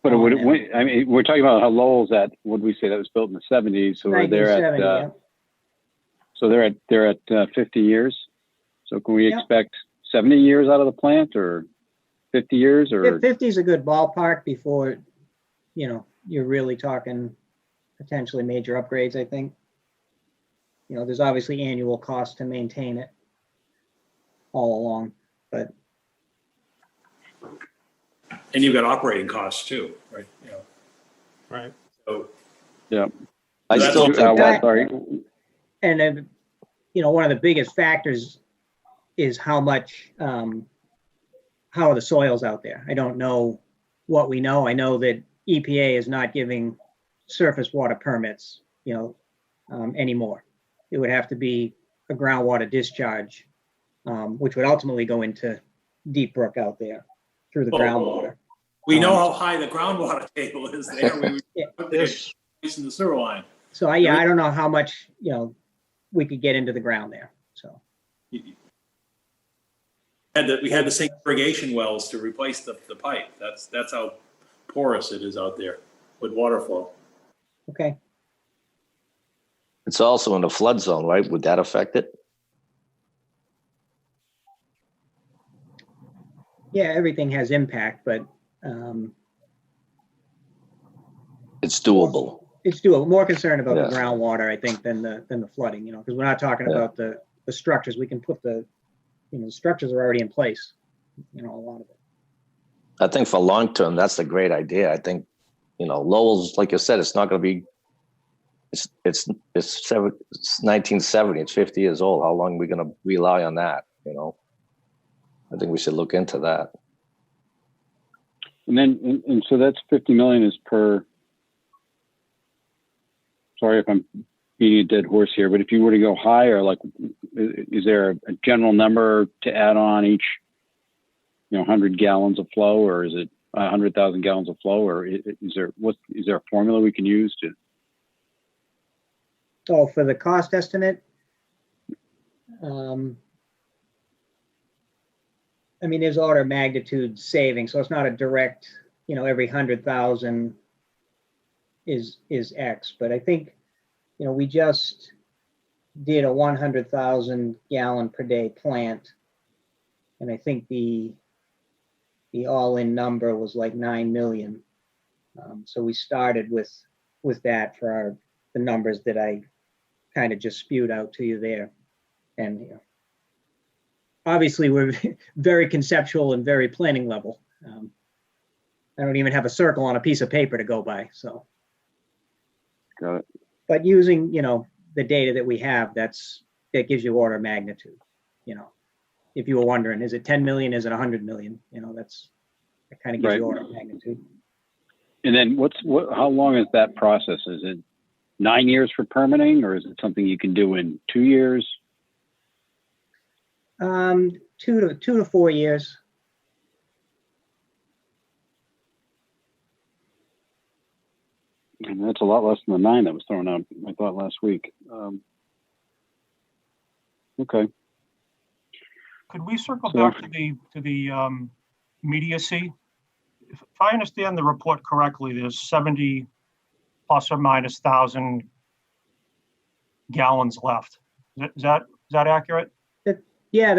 But I mean, we're talking about how Lowell's at, what did we say, that was built in the 70s. So they're at, yeah. so they're at 50 years. So can we expect 70 years out of the plant, or 50 years, or 50 is a good ballpark before, you know, you're really talking potentially major upgrades, I think. You know, there's obviously annual cost to maintain it all along, but. And you've got operating costs too, right? You know. Right. So. Yeah. I still think sorry. And then, you know, one of the biggest factors is how much, how are the soils out there? I don't know what we know. I know that EPA is not giving surface water permits, you know, anymore. It would have to be a groundwater discharge, which would ultimately go into Deep Brook out there through the groundwater. We know how high the groundwater table is there. We put this in the sewer line. So I don't know how much, you know, we could get into the ground there. So. We had the same irrigation wells to replace the pipe. That's how porous it is out there with water flow. Okay. it's also in the flood zone, right? Would that affect it? Yeah, everything has impact, but it's doable. It's doable. More concerned about Yes. the groundwater, I think, than the flooding. You know, because we're not talking about the structures. We can put the structures are already in place. You know, a lot of it. I think for long term, that's a great idea. I think, Lowell's, like you said, it's not going to be. It's 1970. It's 50 years old. How long are we going to rely on that? I think we should look into that. And then, and so that's 50 million is per. Sorry if I'm beating a dead horse here, but if you were to go higher, like, is there a general number to add on each, 100 gallons of flow, or is it 100,000 gallons of flow, or is there a formula we can use to? Oh, for the cost estimate, there's order of magnitude saving, so it's not a direct, every 100,000 is X, but I think, we just did a 100,000 gallon per day plant, and I think the all-in number was like 9 million. So we started with that for the numbers that I kind of just spewed out to you there. And obviously we're very conceptual and very planning level. I don't even have a circle on a piece of paper to go by. So, got it. But using the data that we have, that gives you order of magnitude. If you were wondering, is it 10 million? Is it 100 million? That kind of gives you order of magnitude. And then how long is that process? Is it 9 years for permitting, or is it something you can do in 2 years? 2 to 4 years. And that's a lot less than the 9 that was thrown out, I thought, last week. Okay. Could we circle So- back to the immediacy? If I understand the report correctly, there's 70 plus or minus 1,000 gallons left. Is that accurate? Yeah,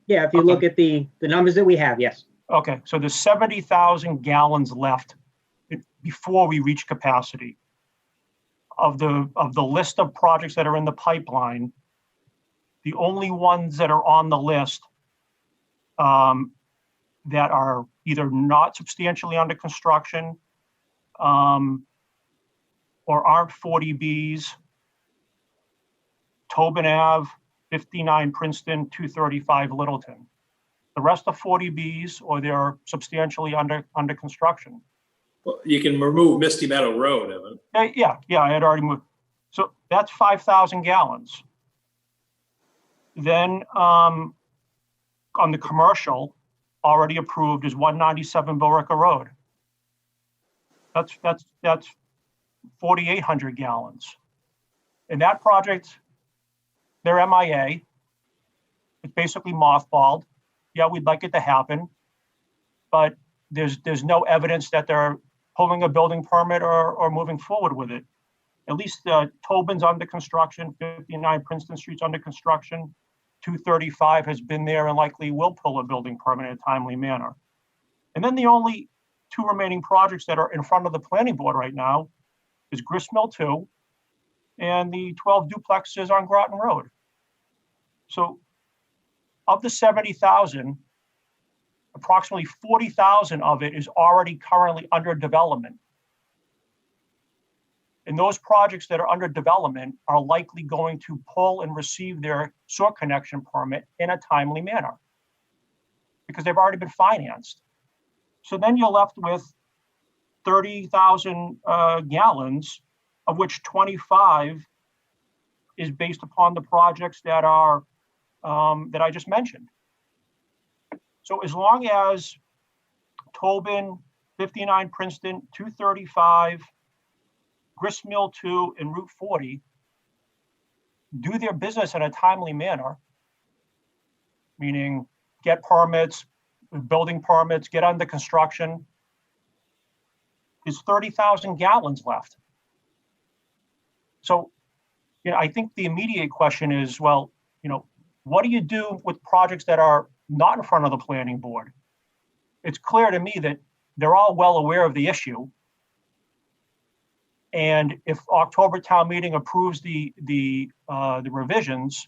yeah. If you look at the numbers that we have, yes. Okay, so there's 70,000 gallons left before we reach capacity. Of the list of projects that are in the pipeline, the only ones that are on the list that are either not substantially under construction or aren't 40Bs, Tobin Ave, 59 Princeton, 235 Littleton. The rest are 40Bs or they're substantially under construction. Well, you can remove Misty Meadow Road, Evan. Yeah, I had already moved. So that's 5,000 gallons. Then on the commercial, already approved is 197 Billerica Road. That's 4,800 gallons. And that project, they're MIA. It's basically mothballed. Yeah, we'd like it to happen, but there's no evidence that they're pulling a building permit or moving forward with it. At least Tobin's under construction, 59 Princeton Street's under construction, 235 has been there and likely will pull a building permit in a timely manner. And then the only 2 remaining projects that are in front of the planning board right now is Gristmill 2 and the 12 duplexes on Groton Road. So of the 70,000, approximately 40,000 of it is already currently under development. And those projects that are under development are likely going to pull and receive their sewer connection permit in a timely manner because they've already been financed. So then you're left with 30,000 gallons, of which 25 is based upon the projects that are that I just mentioned. So as long as Tobin, 59 Princeton, 235, Gristmill 2, and Route 40 do their business in a timely manner, meaning get permits, building permits, get under construction, there's 30,000 gallons left. So, I think the immediate question is, well, what do you do with projects that are not in front of the planning board? It's clear to me that they're all well aware of the issue. And if October town meeting approves the revisions,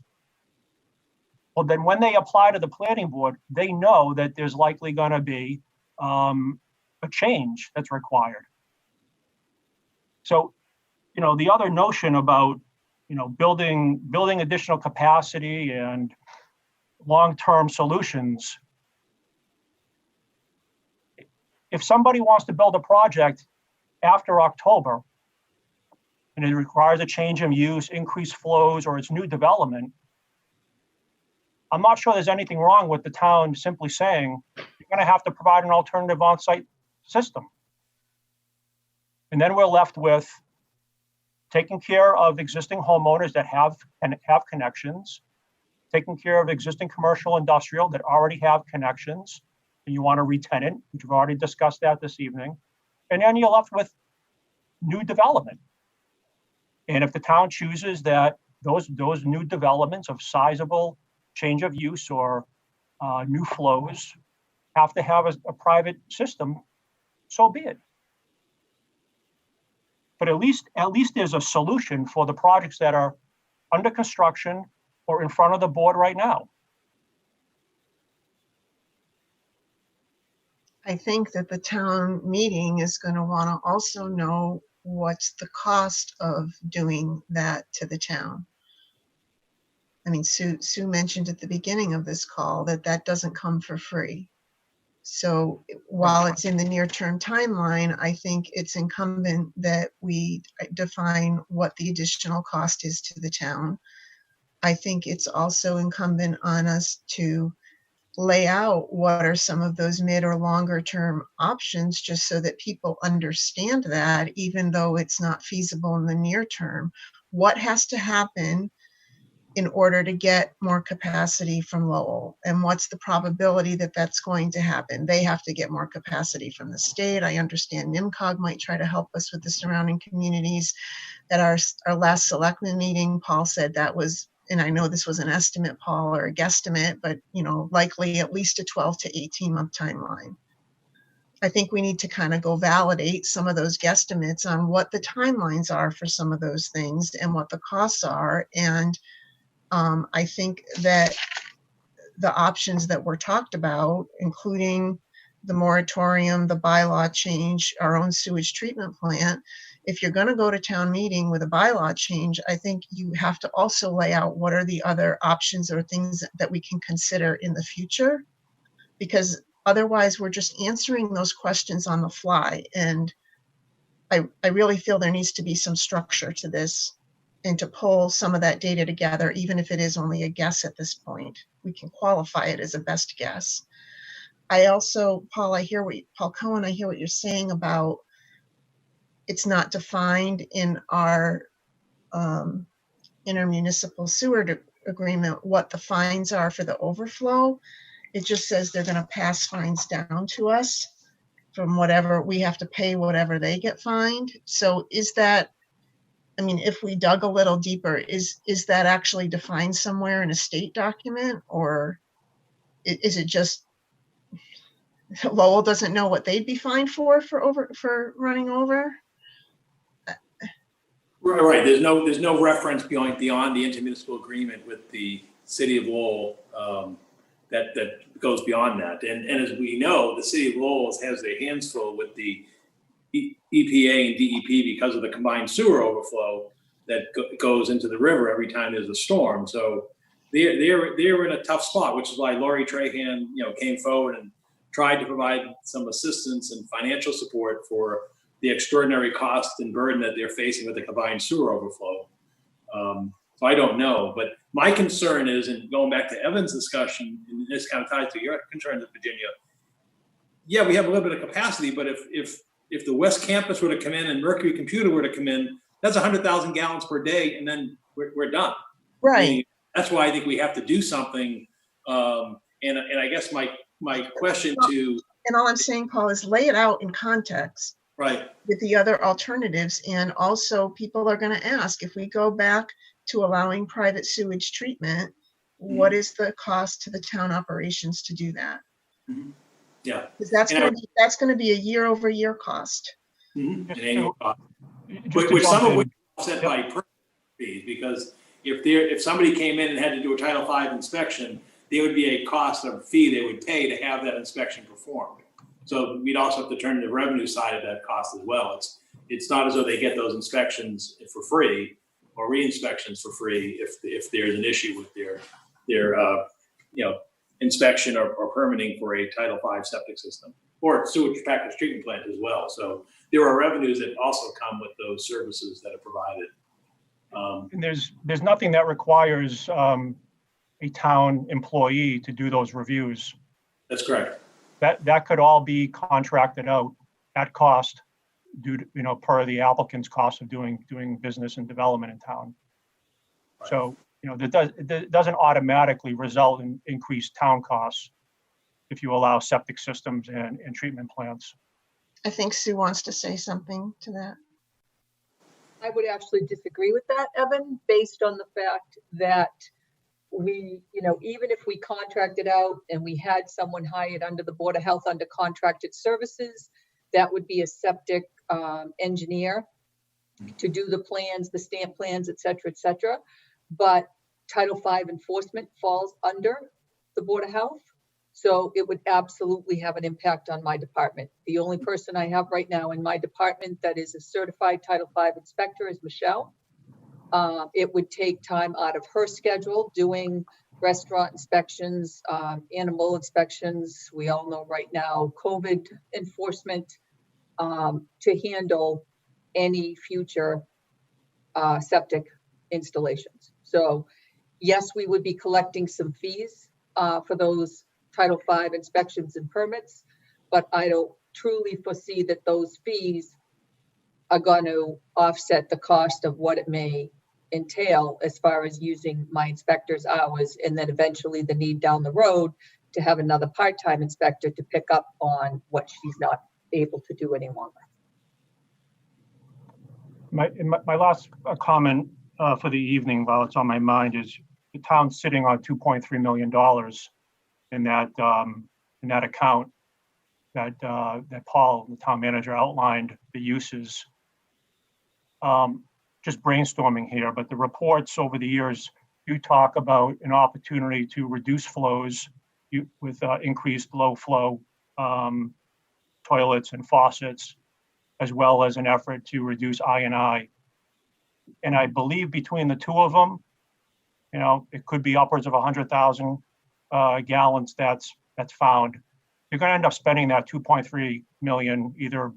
well, then when they apply to the planning board, they know that there's likely going to be a change that's required. So, the other notion about building additional capacity and long-term solutions. If somebody wants to build a project after October and it requires a change of use, increased flows, or it's new development, I'm not sure there's anything wrong with the town simply saying, you're going to have to provide an alternative on-site system. And then we're left with taking care of existing homeowners that have connections, taking care of existing commercial industrial that already have connections, and you want to re-tenant, which we've already discussed that this evening. And then you're left with new development. And if the town chooses that those new developments of sizable change of use or new flows have to have a private system, so be it. But at least there's a solution for the projects that are under construction or in front of the board right now. I think that the town meeting is going to want to also know what's the cost of doing that to the town. I mean, Sue mentioned at the beginning of this call that doesn't come for free. So while it's in the near-term timeline, I think it's incumbent that we define what the additional cost is to the town. I think it's also incumbent on us to lay out what are some of those mid or longer term options, just so that people understand that even though it's not feasible in the near term, what has to happen in order to get more capacity from Lowell, and what's the probability that that's going to happen. They have to get more capacity from the state. I understand NIMCOG might try to help us with the surrounding communities. At our last selectmen meeting, Paul said that was, and I know this was an estimate, Paul, or a guesstimate, but likely at least a 12 to 18 month timeline. I think we need to kind of go validate some of those guesstimates on what the timelines are for some of those things and what the costs are. And I think that the options that were talked about, including the moratorium, the bylaw change, our own sewage treatment plant, if you're going to go to town meeting with a bylaw change, I think you have to also lay out what are the other options or things that we can consider in the future, because otherwise we're just answering those questions on the fly. And I really feel there needs to be some structure to this, and to pull some of that data together, even if it is only a guess at this point. We can qualify it as a best guess. I also, Paul Cohen, I hear what you're saying about it's not defined in our intermunicipal sewer agreement what the fines are for the overflow. It just says they're going to pass fines down to us from whatever we have to pay, whatever they get fined. So is that, I mean, if we dug a little deeper, is that actually defined somewhere in a state document, or is it just Lowell doesn't know what they'd be fined for running over? Right. There's no reference beyond the intermunicipal agreement with the city of Lowell that goes beyond that. And as we know, the city of Lowell has their hands full with the EPA and DEP because of the combined sewer overflow that goes into the river every time there's a storm. So they're in a tough spot, which is why Lori Trahan, came forward and tried to provide some assistance and financial support for the extraordinary cost and burden that they're facing with the combined sewer overflow. So I don't know, but my concern is, and going back to Evan's discussion, and this kind of ties to your concerns in Virginia. Yeah, we have a little bit of capacity, but if the West Campus were to come in and Mercury Computer were to come in, that's 100,000 gallons per day, and then we're done. Right. I mean, that's why I think we have to do something. And I guess my question to, and all I'm saying, Paul, is lay it out in context. Right. With the other alternatives, and also people are going to ask, if we go back to allowing private sewage treatment, what is the cost to the town operations to do that? Mm-hmm. Yeah, because that's going to be a year-over-year cost. Mm-hmm. An annual cost, which some of which is offset by permit fees, because if somebody came in and had to do a Title V inspection, there would be a cost of fee they would pay to have that inspection performed. So we'd also have to turn the revenue side of that cost as well. It's not as though they get those inspections for free or re-inspections for free if there's an issue with their inspection or permitting for a Title V septic system or sewage package treatment plant as well. So there are revenues that also come with those services that are provided. And there's nothing that requires a town employee to do those reviews. That's correct. That could all be contracted out at cost due to, per the applicant's cost of doing business and development in town. Right. So, that doesn't automatically result in increased town costs if you allow septic systems and treatment plants. I think Sue wants to say something to that. I would actually disagree with that, Evan, based on the fact that we, even if we contracted out and we had someone hired under the Board of Health under contracted services, that would be a septic engineer to do the plans, the stamp plans, et cetera, et cetera. But Title V enforcement falls under the Board of Health. So it would absolutely have an impact on my department. The only person I have right now in my department that is a certified Title V inspector is Michelle. It would take time out of her schedule doing restaurant inspections, animal inspections. We all know right now COVID enforcement to handle any future septic installations. So yes, we would be collecting some fees for those Title V inspections and permits, but I don't truly foresee that those fees are going to offset the cost of what it may entail as far as using my inspector's hours, and then eventually the need down the road to have another part-time inspector to pick up on what she's not able to do any longer. My last comment for the evening, while it's on my mind, is the town's sitting on $2.3 million in that account that Paul, the town manager, outlined the uses. Just brainstorming here, but the reports over the years do talk about an opportunity to reduce flows with increased low flow toilets and faucets, as well as an effort to reduce I&I. And I believe between the two of them, you know, it could be upwards of 100,000 gallons that's found. You're going to end up spending that 2.3 million either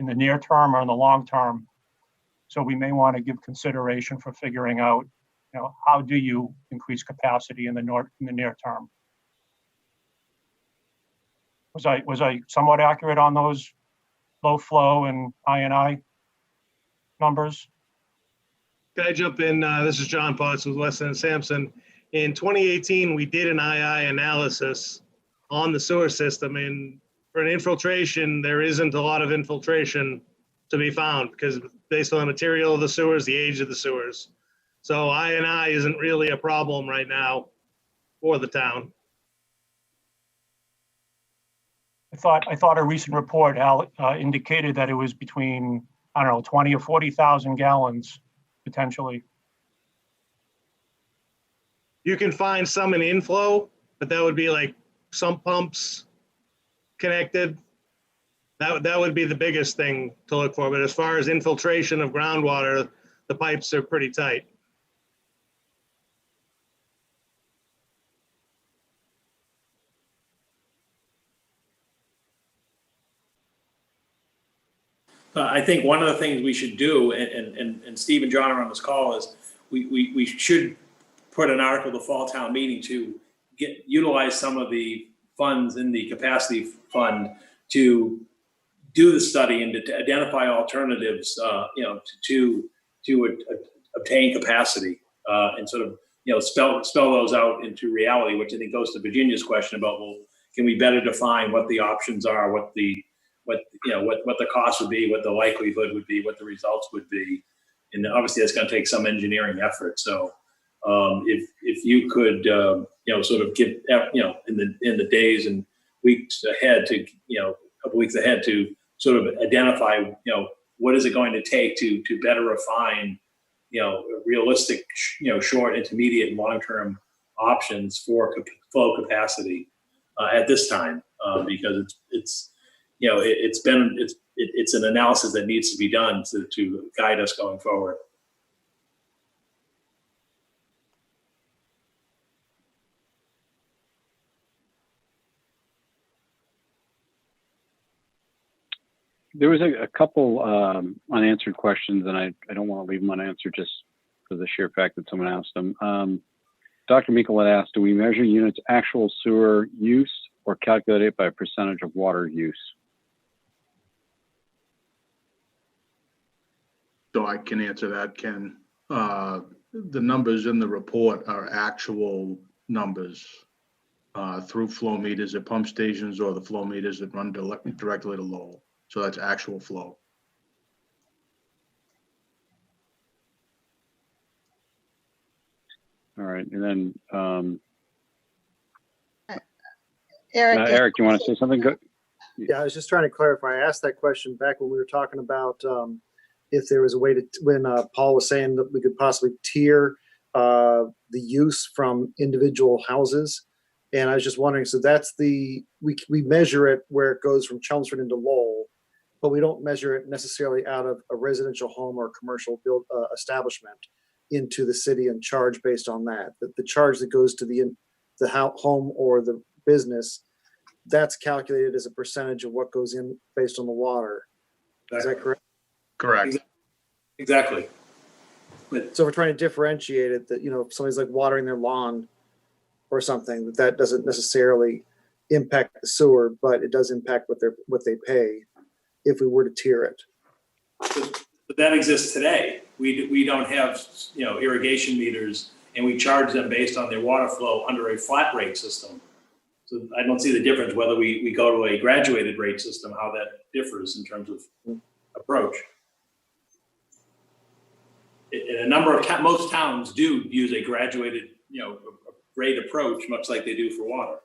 in the near term or in the long term. So we may want to give consideration for figuring out, you know, how do you increase capacity in the near term? Was I somewhat accurate on those low flow and I&I numbers? Can I jump in? This is John Potts with Weston and Sampson. In 2018, we did an II analysis on the sewer system, and for an infiltration, there isn't a lot of infiltration to be found because based on the material of the sewers, the age of the sewers. So I&I isn't really a problem right now for the town. I thought a recent report indicated that it was between, I don't know, 20 or 40,000 gallons potentially. You can find some in inflow, but that would be like sump pumps connected. That would be the biggest thing to look for. But as far as infiltration of groundwater, the pipes are pretty tight. I think one of the things we should do, and Steve and John are on this call, is we should put an article to fall town meeting to utilize some of the funds in the capacity fund to do the study and to identify alternatives, you know, to obtain capacity and sort of, you know, spell those out into reality, which I think goes to Virginia's question about, well, can we better define what the options are, what the cost would be, what the likelihood would be, what the results would be, and obviously that's going to take some engineering effort. So if you could, you know, sort of give, you know, in the days and weeks ahead to, you know, a couple weeks ahead to sort of identify, you know, what is it going to take to better refine, you know, realistic, you know, short, intermediate, and long-term options for flow capacity at this time, because it's you know, it's an analysis that needs to be done to guide us going forward. There was a couple unanswered questions, and I don't want to leave them unanswered just for the sheer fact that someone asked them. Dr. Meikle had asked, do we measure units' actual sewer use or calculate it by a percentage of water use? So I can answer that, Ken. The numbers in the report are actual numbers through flow meters at pump stations or the flow meters that run directly to Lowell. So that's actual flow. All right, and then Eric, you want to say something? Good. Yeah, I was just trying to clarify. I asked that question back when we were talking about if there was a way to, when Paul was saying that we could possibly tier the use from individual houses. And I was just wondering, so that's we measure it where it goes from Chelmsford into Lowell, but we don't measure it necessarily out of a residential home or commercial built establishment into the city and charge based on that. The charge that goes to the home or the business, that's calculated as a percentage of what goes in based on the water. Is that correct? Correct. Exactly. So we're trying to differentiate it that, you know, if somebody's like watering their lawn or something, that doesn't necessarily impact the sewer, but it does impact what they pay if we were to tier it. But that exists today. We don't have, irrigation meters, and we charge them based on their water flow under a flat rate system. So I don't see the difference whether we go to a graduated rate system, how that differs in terms of approach. In a number of most towns do use a graduated, rate approach, much like they do for water.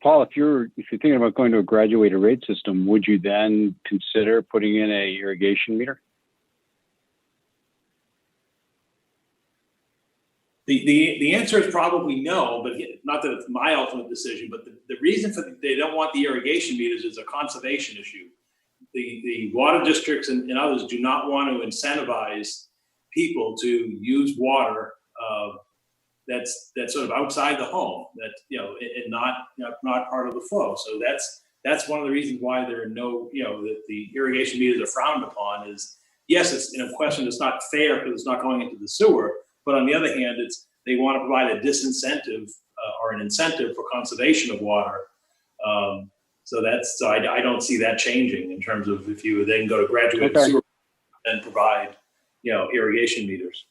Paul, if you're thinking about going to a graduated rate system, would you then consider putting in a irrigation meter? The answer is probably no, but not that it's my ultimate decision, but the reason they don't want the irrigation meters is a conservation issue. The water districts and others do not want to incentivize people to use water that's sort of outside the home, that and not part of the flow. So that's one of the reasons why there are no, that the irrigation meters are frowned upon. Is yes, it's in a question that's not fair because it's not going into the sewer, but on the other hand, they want to provide a disincentive or an incentive for conservation of water. So I don't see that changing in terms of if you then go to graduate sewer and provide, irrigation meters.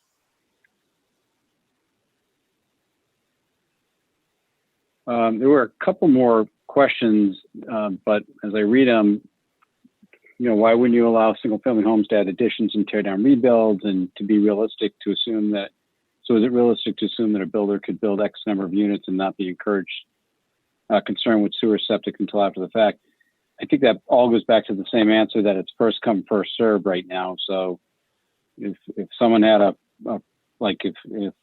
There were a couple more questions, but as I read them, why wouldn't you allow single-family homes to add additions and tear down rebuilds, and to be realistic to assume that? So is it realistic to assume that a builder could build X number of units and not be encouraged, concerned with sewer septic until after the fact? I think that all goes back to the same answer, that it's first come, first serve right now. So if someone had if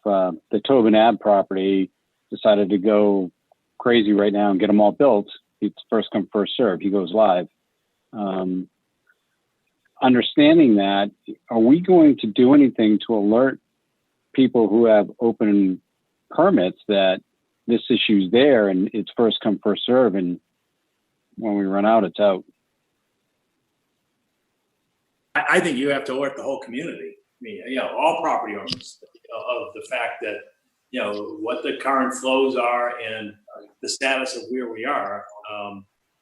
the Tobin Ave property decided to go crazy right now and get them all built, it's first come, first serve. He goes live. Understanding that, are we going to do anything to alert people who have open permits that this issue's there and it's first come, first serve, and when we run out, it's out? I think you have to alert the whole community. I mean, all property owners of the fact that, what the current flows are and the status of where we are.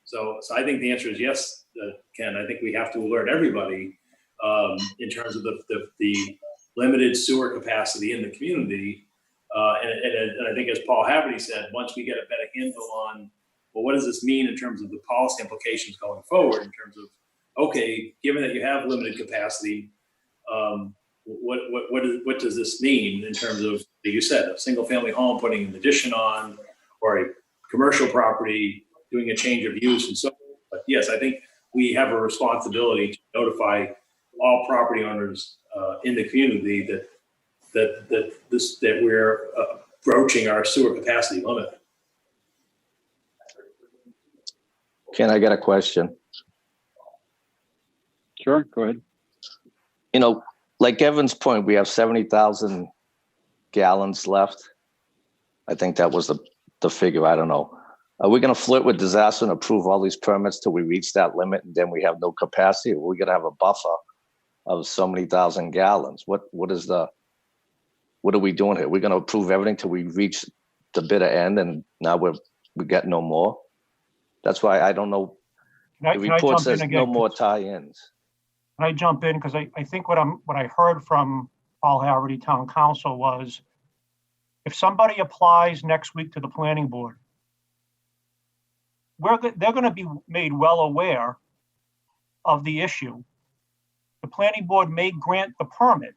So I think the answer is yes, Ken. I think we have to alert everybody in terms of the limited sewer capacity in the community. And I think, as Paul Haverty said, once we get a better handle on, well, what does this mean in terms of the policy implications going forward, in terms of, okay, given that you have limited capacity, what does this mean in terms of, like you said, a single family home putting an addition on, or a commercial property doing a change of use and so on. But yes, I think we have a responsibility to notify all property owners in the community that we're broaching our sewer capacity limit. Ken, I got a question. Sure, go ahead. Like Evan's point, we have 70,000 gallons left. I think that was the figure. I don't know. Are we going to flirt with disaster and approve all these permits till we reach that limit and then we have no capacity? Or are we going to have a buffer of so many thousand gallons? What are we doing here? We're going to approve everything till we reach the bitter end, and now we get no more. That's why I don't know. The report says no more tie-ins. Can I jump in? Because I think what I heard from Paul Haverty, Town Council, was if somebody applies next week to the planning board, they're going to be made well aware of the issue. The planning board may grant the permit.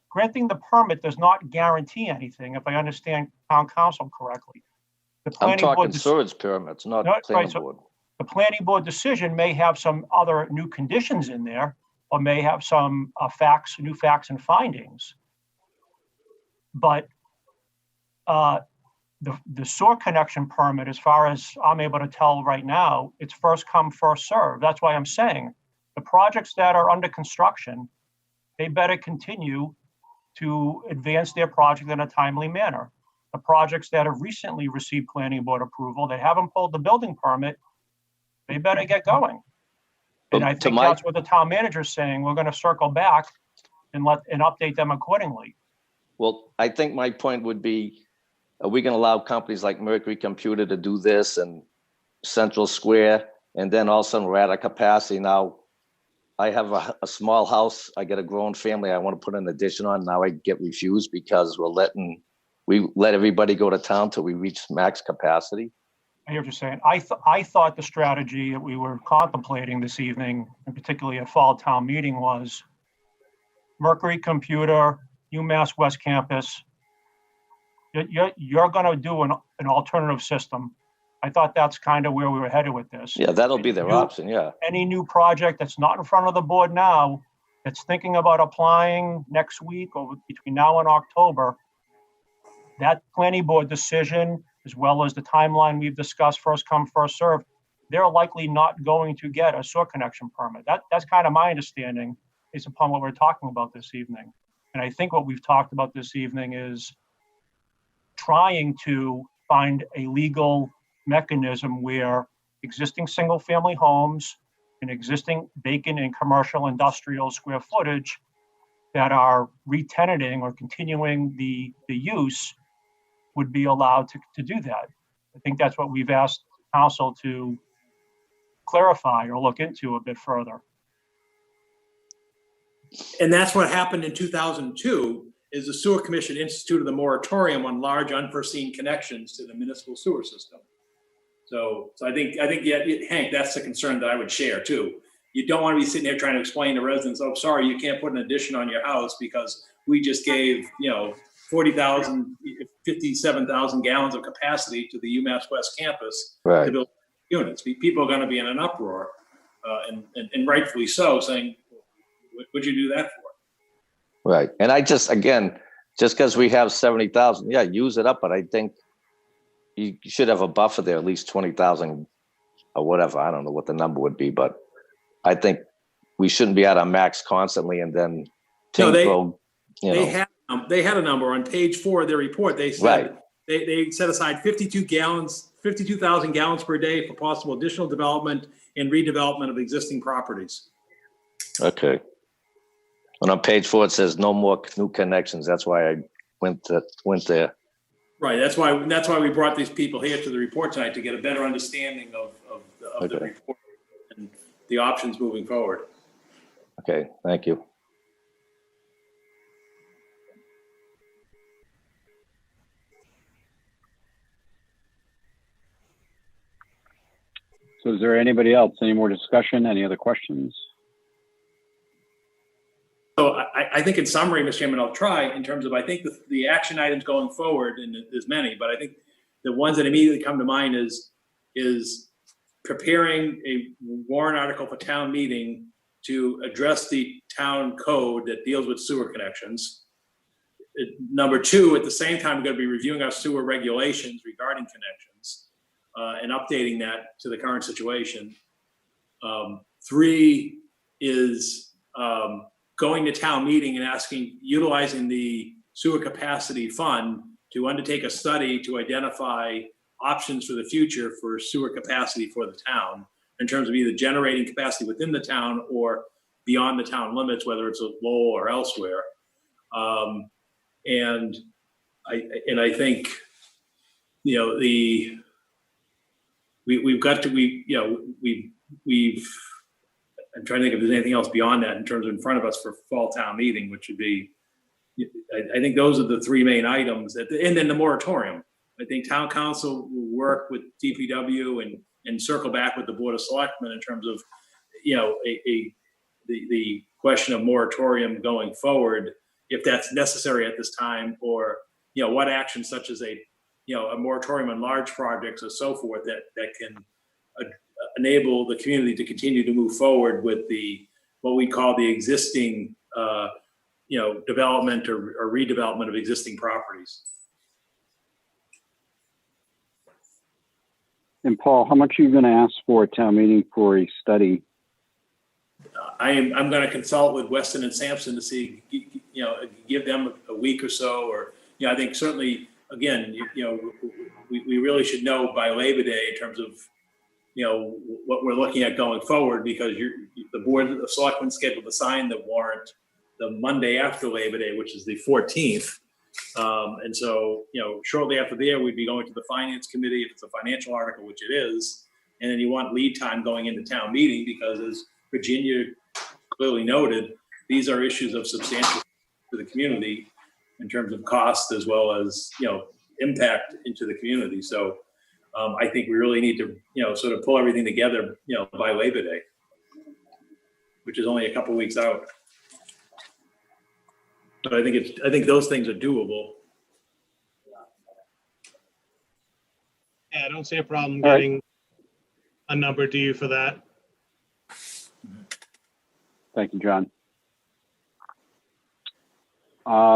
Granting the permit does not guarantee anything, if I understand Town Council correctly. I'm talking sewage permits, not planning board. The planning board decision may have some other new conditions in there, or may have some new facts and findings. But the sewer connection permit, as far as I'm able to tell right now, it's first come, first serve. That's why I'm saying the projects that are under construction, they better continue to advance their project in a timely manner. The projects that have recently received planning board approval, they haven't pulled the building permit, they better get going. And I think that's what the town manager is saying. We're going to circle back and update them accordingly. Well, I think my point would be, are we gonna allow companies like Mercury Computer to do this and Central Square? And then all of a sudden we're at a capacity now. I have a small house, I get a grown family, I want to put an addition on, now I get refused because we let everybody go to town till we reach max capacity. I hear what you're saying. I thought the strategy that we were contemplating this evening, and particularly at fall town meeting, was Mercury Computer, UMass West Campus. You're going to do an alternative system. I thought that's kind of where we were headed with this. Yeah, that'll be their option, yeah. Any new project that's not in front of the board now, that's thinking about applying next week or between now and October, that planning board decision, as well as the timeline we've discussed, first come, first served, they're likely not going to get a sewer connection permit. That's kind of my understanding based upon what we're talking about this evening. And I think what we've talked about this evening is trying to find a legal mechanism where existing single-family homes and existing vacant and commercial industrial square footage that are re-tenanting or continuing the use would be allowed to do that. I think that's what we've asked council to clarify or look into a bit further. And that's what happened in 2002, is the Sewer Commission instituted a moratorium on large unforeseen connections to the municipal sewer system. So I think, yeah, Hank, that's the concern that I would share too. You don't want to be sitting there trying to explain to residents, oh, sorry, you can't put an addition on your house because we just gave, 57,000 gallons of capacity to the UMass West campus to build units. People are going to be in an uproar, and rightfully so, saying, what would you do that for? Right. And I just because we have 70,000, yeah, use it up. But I think you should have a buffer there, at least 20,000 or whatever. I don't know what the number would be, but I think we shouldn't be at our max constantly and then they had a number on page 4 of their report. They said they set aside 52,000 gallons per day for possible additional development and redevelopment of existing properties. Okay. And on page 4 it says no more new connections. That's why I went there. Right. That's why we brought these people here to the report tonight, to get a better understanding of the report and the options moving forward. Okay. Thank you. So is there anybody else? Any more discussion? Any other questions? So I think in summary, Mr. Chairman, I'll try in terms of, I think the action items going forward, and there's many, but I think the ones that immediately come to mind is preparing a warrant article for town meeting to address the town code that deals with sewer connections. Number 2, at the same time, we're going to be reviewing our sewer regulations regarding connections and updating that to the current situation. 3 is going to town meeting and utilizing the sewer capacity fund to undertake a study to identify options for the future for sewer capacity for the town in terms of either generating capacity within the town or beyond the town limits, whether it's a Lowell or elsewhere. And I think, I'm trying to think if there's anything else beyond that in terms of in front of us for fall town meeting, which would be, I think those are the 3 main items. And then the moratorium. I think town council will work with DPW and circle back with the Board of Selectmen in terms of, the question of moratorium going forward, if that's necessary at this time, or, what actions such as a moratorium on large projects or so forth that can enable the community to continue to move forward with what we call the existing, development or redevelopment of existing properties. And Paul, how much are you going to ask for at town meeting for a study? I'm going to consult with Weston and Sampson to see, give them a week or so, or, I think certainly, again, we really should know by Labor Day in terms of, what we're looking at going forward, because the Board of Selectmen scheduled to sign the warrant the Monday after Labor Day, which is the 14th. And so, shortly after there, we'd be going to the finance committee if it's a financial article, which it is. And then you want lead time going into town meeting because, as Virginia clearly noted, these are issues of substantial to the community in terms of cost as well as, impact into the community. So I think we really need to, sort of pull everything together, by Labor Day, which is only a couple weeks out. But I think those things are doable. Yeah, I don't see a problem All right. getting a number to you for that. Thank you, John.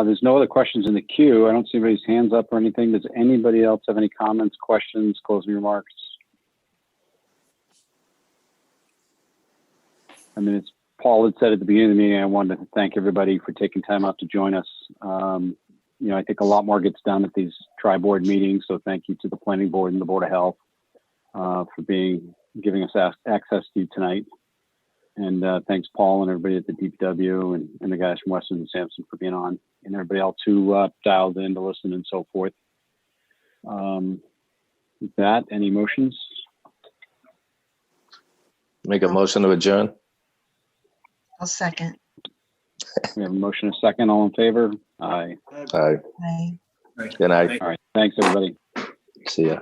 There's no other questions in the queue. I don't see anybody's hands up or anything. Does anybody else have any comments, questions, closing remarks? I mean, it's Paul had said at the beginning of the meeting, I wanted to thank everybody for taking time out to join us. I think a lot more gets done at these tri-board meetings. So thank you to the planning board and the Board of Health for giving us access to you tonight. And thanks, Paul, and everybody at the DPW and the guys from Weston and Sampson for being on, and everybody else who dialed in to listen and so forth. With that, any motions? Make a motion to adjourn. I'll second. We have a motion, a second. All in favor? Aye. Aye. Aye. Good night. All right. Thanks, everybody. See ya.